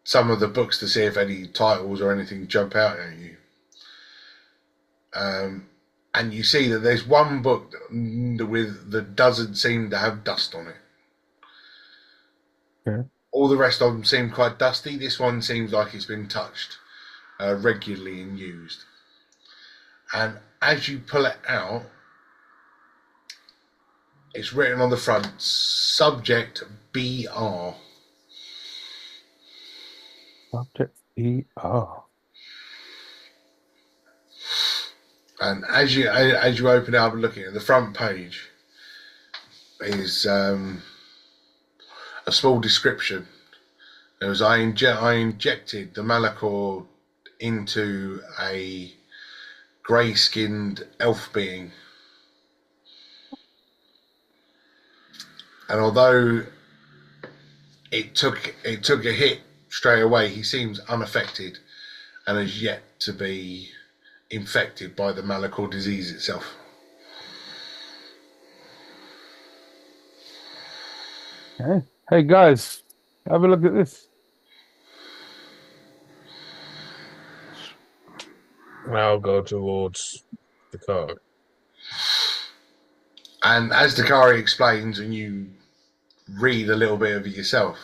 some of the books to see if any titles or anything jump out at you. And you see that there's one book that doesn't seem to have dust on it. Okay. All the rest of them seem quite dusty. This one seems like it's been touched regularly and used. And as you pull it out, it's written on the front, subject BR. Subject ER. And as you open it up and looking at the front page is a small description. It was I injected the Malachor into a grey-skinned elf being, and although it took a hit straight away, he seems unaffected and has yet to be infected by the Malachor disease itself. Okay. Hey guys, have a look at this. I'll go towards the car. And as Dakari explains, and you read a little bit of it yourself,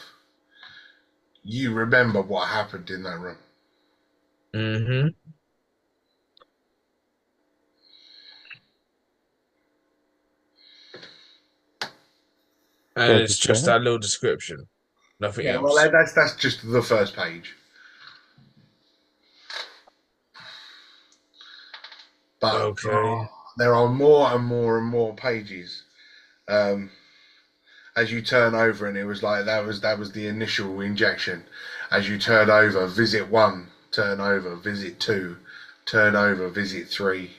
you remember what happened in that room. Mm-hmm. And Fair it's to just say. that little description. Nothing Yeah, else. well, that's just the first page. But Okay. there are more and more and more pages. As you turn over, and it was like that was the initial injection. As you turn over, visit 1, turn over, visit 2, turn over, visit 3,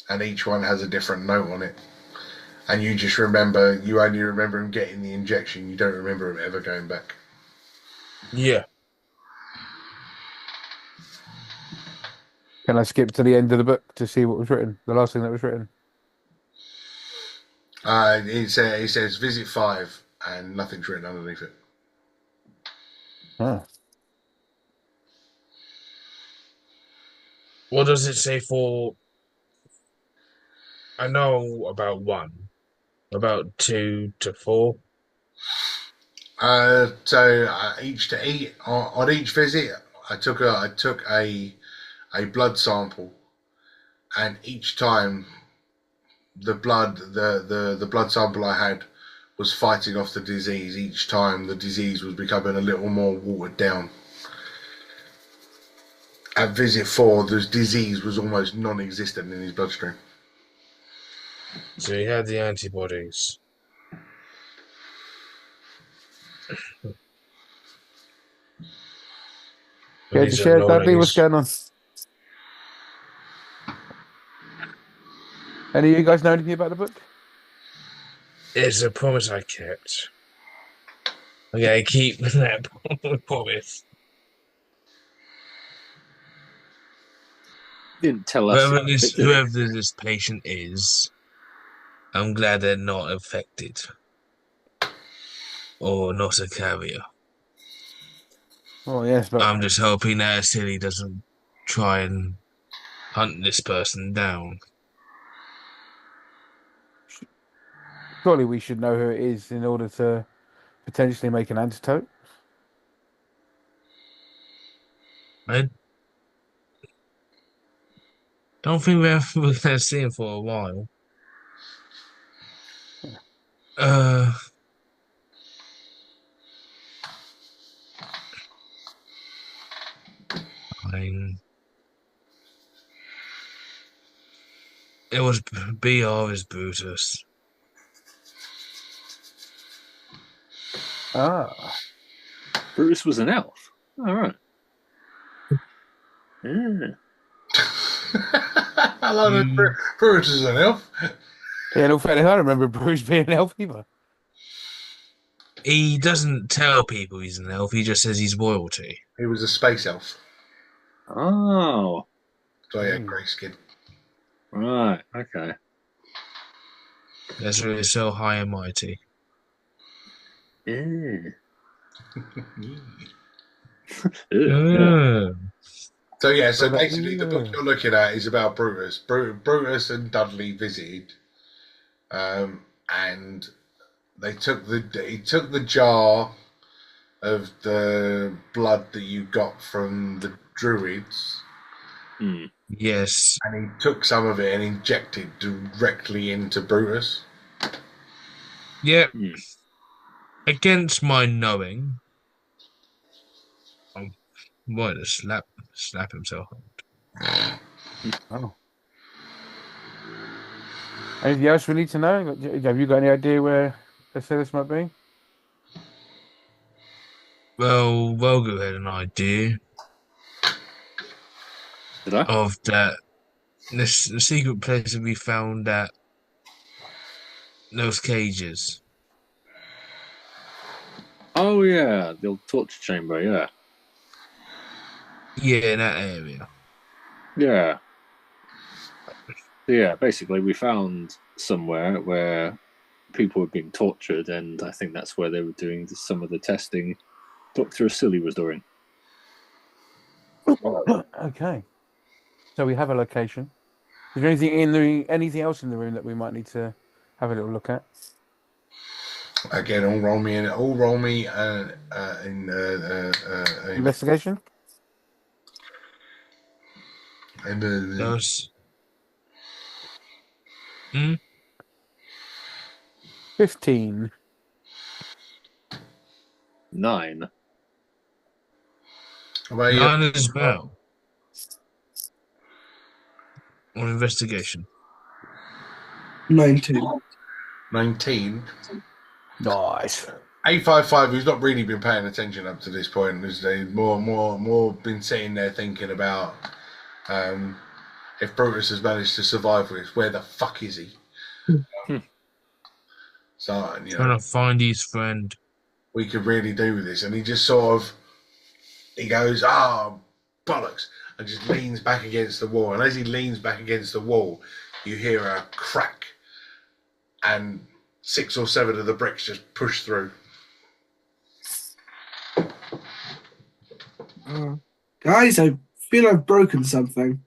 and each one has a different note on it. And you only remember him getting the injection. You don't remember him ever going back. Yeah. Can I skip to the end of the book to see what was written? The last thing that was written. It says visit 5, and nothing's written underneath it. Huh. What does it say for? I know about 1, about 2 to 4. So on each visit, I took a blood sample, and each time the blood sample I had was fighting off the disease. Each time the disease was becoming a little more watered down. At visit 4, the disease was almost non-existent in his bloodstream. So he had the antibodies. Care to These are share, Dudley? What's knowledge. going on? Any of you guys know anything about the book? It's a promise I kept. I gotta keep that promise. Didn't tell us. Whoever this patient is, I'm glad they're not affected or not a carrier. Oh yes, but I'm just hoping that Silly doesn't try and hunt this person down. surely we should know who it is in order to potentially make an antidote. I don't think we're gonna see him for a while. Uh, I mean, it was BR is Brutus. Ah, Brutus was an elf. All right. Yeah. I love it. Brutus is an elf. yeah. In all fairness, I don't remember Bruce being an elf either. He doesn't tell people he's an elf. He just says he's royalty. He was a space elf. Oh, So he had grey skin. right. Okay. That's really so high and mighty. Yeah. So yeah, so basically the book you're looking at is about Brutus. Brutus and Dudley visited, and he took the jar of the blood that you got from the druids, Yes. and he took some of it and injected directly into Brutus. Yeah. Against my knowing, I might have slap himself. Oh. Anything else we need to know? Have you got any idea where this might be? Well, Volgo had an idea Did I? of that the secret place that we found at those cages. Oh yeah, the old torture chamber. Yeah. Yeah, in that area. Yeah. Yeah. Basically, we found somewhere where people were being tortured, and I think that's where they were doing some of the testing Dr. Silly was doing. Okay. So we have a location. Is there anything else in the room that we might need to have a little look at? Again, all roll me in Investigation? Those. 15. 9. Nine as well. On investigation. 19. 19. Nice. 855, who's not really been paying attention up to this point, has more been sitting there thinking about if Brutus has managed to survive this, where the fuck is he? So, Trying to find his friend. We could really do with this. And he just he goes, bollocks, and just leans back against the wall. And as he leans back against the wall, you hear a crack, and 6 or 7 of the bricks just push through. Guys, I feel I've broken something.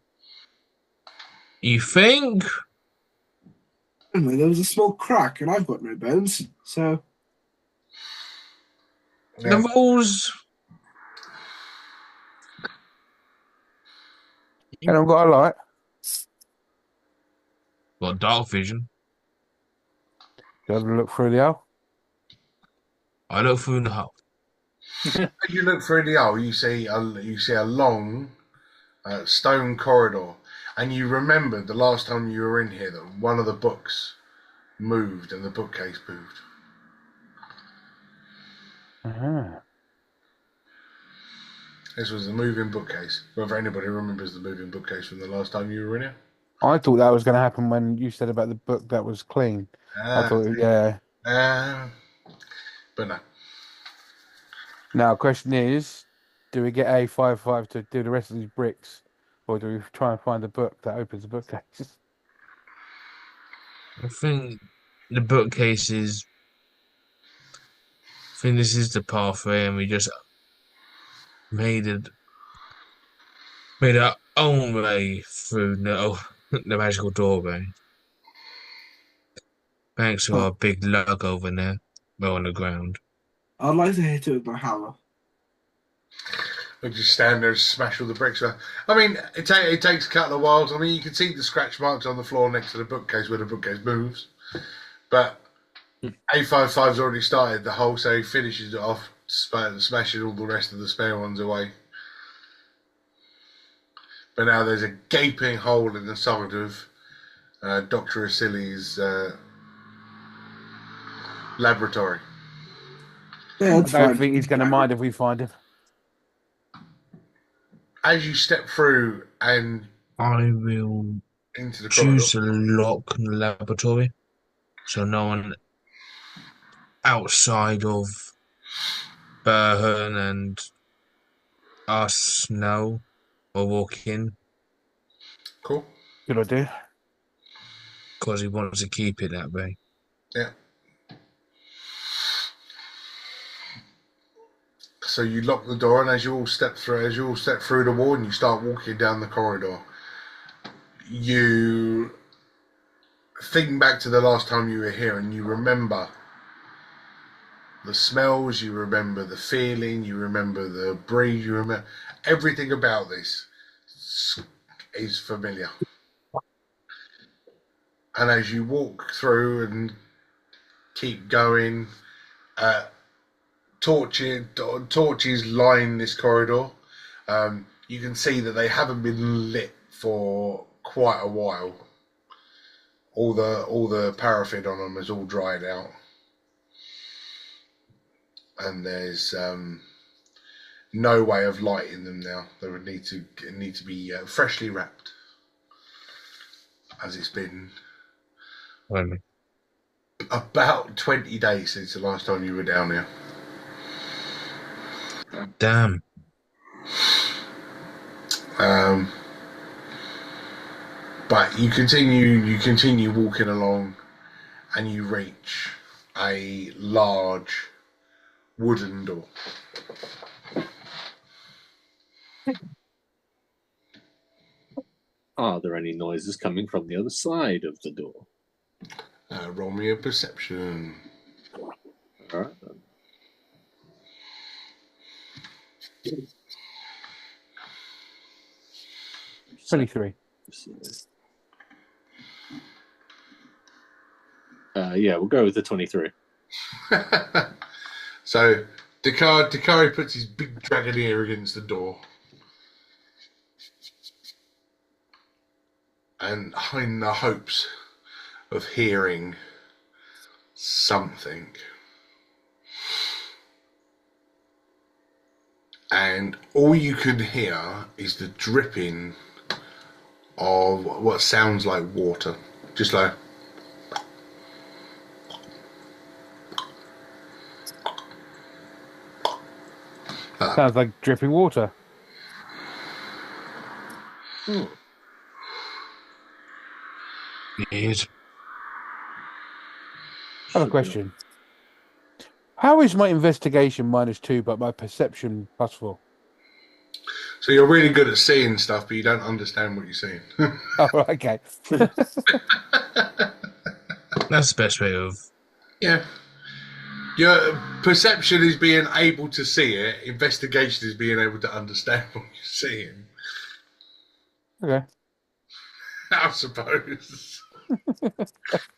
You think? Anyway, there was a small crack, and I've got no bones, so... The rules. And I've got a light. Got dark vision. You have a look through the hole. I look through the hole. As you look through the hole, you see a long stone corridor, and you remember the last time you were in here that one of the books moved and the bookcase moved. Uh-huh. This was the moving bookcase. Whether anybody remembers the moving bookcase from the last time you were in here. I thought that was going to happen when you said about the book that was clean. I thought, yeah. But no. Now, question is, do we get a 5/5 to do the rest of these bricks, or do we try and find a book that opens the bookcase? I think the bookcase is. I think this is the pathway, and we just made our own way through the magical doorway. Thanks to Oh, our big lug over there, well on the ground. I'd like to hit it with my hammer. We just stand there and smash all the bricks. I mean, it takes a couple of whiles. I mean, you can see the scratch marks on the floor next to the bookcase where the bookcase moves. But A55's already started the hole, so he finishes it off, smashing all the rest of the spare ones away. But now there's a gaping hole in the side of Dr. Asili's laboratory. Yeah, I that's don't fine. think he's going to mind if we find him. As you step through and I will into the choose corridor, to lock the laboratory so no one outside of Burhan and us know or walk in cool. Good idea. because he wants to keep it that way. Yeah. So you lock the door, and as you all step through the wall, and you start walking down the corridor, you think back to the last time you were here, and you remember the smells, you remember the feeling, you remember the breeze, you remember everything about this is familiar. And as you walk through and keep going, torches line this corridor. You can see that they haven't been lit for quite a while. All the paraffin on them has all dried out, and there's no way of lighting them now. They would need to be freshly wrapped, as it's been Only. about 20 days since the last time you were down here. Damn. But you continue walking along, and you reach a large wooden door. Are there any noises coming from the other side of the door? Roll me a perception. All right, then. 23. Yeah, we'll go with the 23. So Dakari puts his big dragon ear against the door, and in the hopes of hearing something. And all you can hear is the dripping of what sounds like water. Just like... Sounds like dripping water. Yes. I have a question. How is my investigation -2, but my perception +4? So you're really good at seeing stuff, but you don't understand what you're seeing. Oh, right, okay. That's the best way of. Yeah. Your perception is being able to see it. Investigation is being able to understand what you're seeing. Okay. I suppose.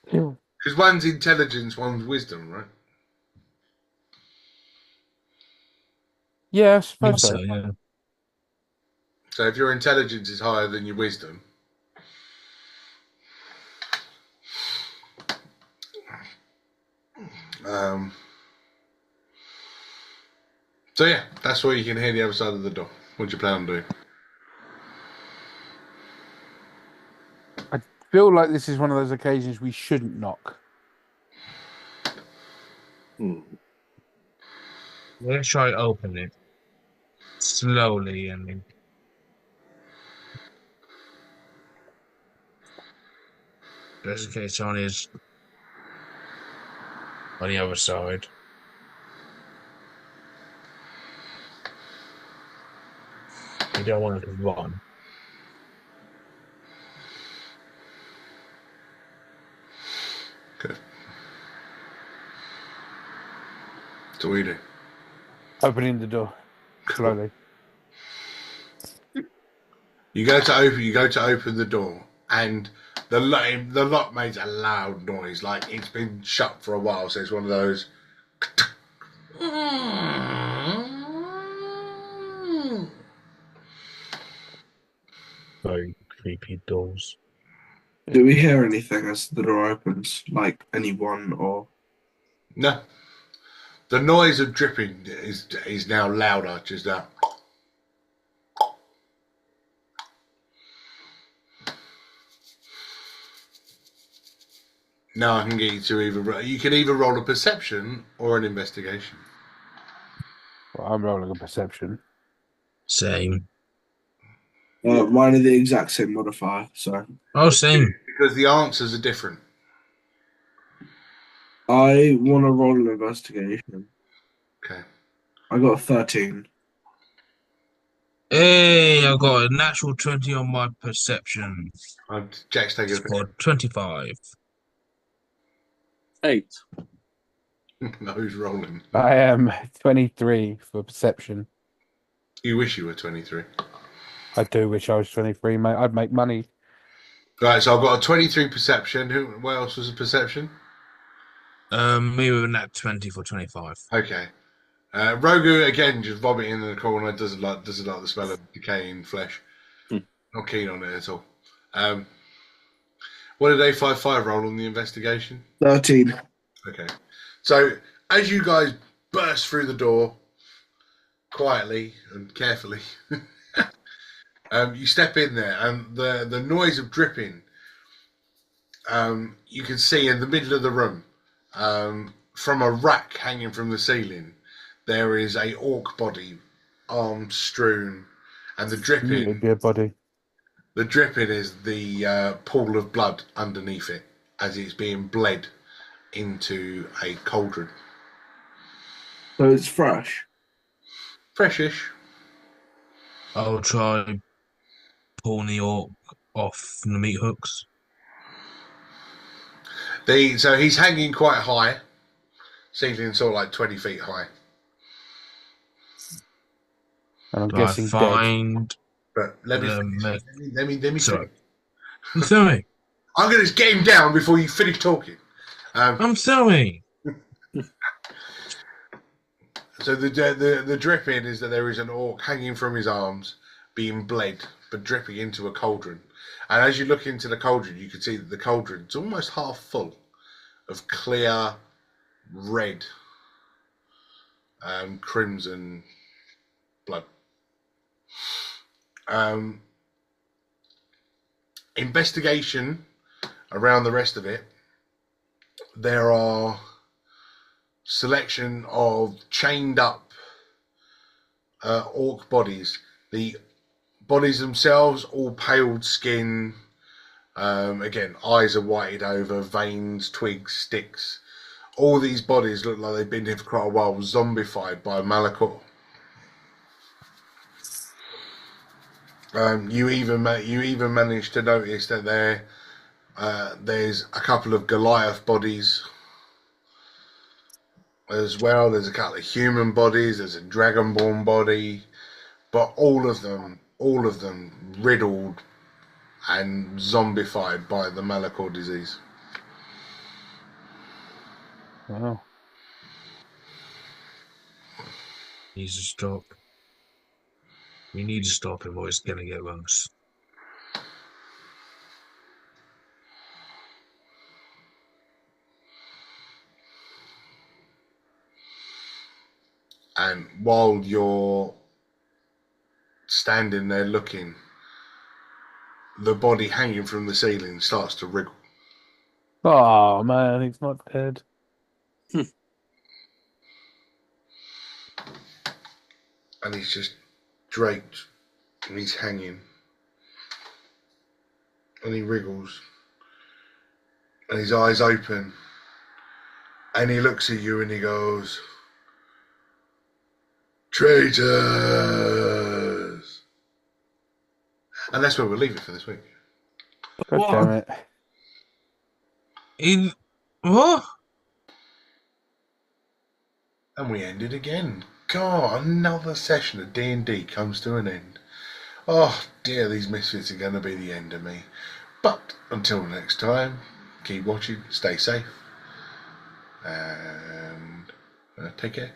Because one's intelligence, one's wisdom, right? Yeah, I I think suppose so. so, yeah. So if your intelligence is higher than your wisdom, so yeah, that's where you can hear the other side of the door. What do you plan on doing? I feel like this is one of those occasions we shouldn't knock. Let's try open it slowly and then just in case on the other side. You don't want it to run. Good. So what do you do? Opening the door slowly. You go to open the door, and the lock makes a loud noise, like it's been shut for a while. So it's one of those. Very creepy doors. Do we hear anything as the door opens? Like anyone or? No. The noise of dripping is now louder, just that. Now I can get you to you can either roll a perception or an investigation. Well, I'm rolling a perception. Same. Mine are the exact same modifier, so Oh, same. Because the answers are different. I want to roll an investigation. Okay. I got a 13. Hey, I got a natural 20 on my perception. Jack's taking a Scored 25. 8. No, who's rolling? I am 23 for perception. You wish you were 23. I do wish I was 23, mate. I'd make money. Right, so I've got a 23 perception. What else was a perception? Me with a nat 20 for 25. Okay. Rogu again just vomiting in the corner. Doesn't like the smell of decaying flesh. Not keen on it at all. What did A55 roll on the investigation? 13. Okay. So as you guys burst through the door quietly and carefully, you step in there, and the noise of dripping. You can see in the middle of the room, from a rack hanging from the ceiling, there is a orc body, arms strewn, and the dripping. It'd be a body. The dripping is the pool of blood underneath it as it's being bled into a cauldron. So it's fresh. Freshish. I'll try pulling the orc off the meat hooks. So he's hanging quite high, ceiling sort of like 20 feet high. And I'm Do I guessing dead. find... But let me Sorry. finish. I'm sorry. I'm going to get him down before you finish talking. I'm sorry. So the dripping is that there is an orc hanging from his arms, being bled, but dripping into a cauldron. And as you look into the cauldron, you can see that the cauldron's almost half full of clear red, crimson blood. Investigation around the rest of it. There are selection of chained up orc bodies. The bodies themselves, all paled skin. Again, eyes are whited over, veins, twigs, sticks. All these bodies look like they've been here for quite a while, zombified by Malakor. You even managed to notice that there's a couple of Goliath bodies as well. There's a couple of human bodies. There's a dragonborn body, but all of them riddled and zombified by the Malakor disease. Wow. Needs to stop. We need to stop him or it's going to get worse. And while you're standing there looking, the body hanging from the ceiling starts to wriggle. Oh man, he's not dead. And he's just draped and he's hanging. And he wriggles. And his eyes open. And he looks at you and he goes, "Traitors!" And that's where we'll leave it for this week. God What? damn it. In what? And we ended again. God, another session of D&D comes to an end. Oh dear, these misfits are going to be the end of me. But until next time, keep watching, stay safe, and take care.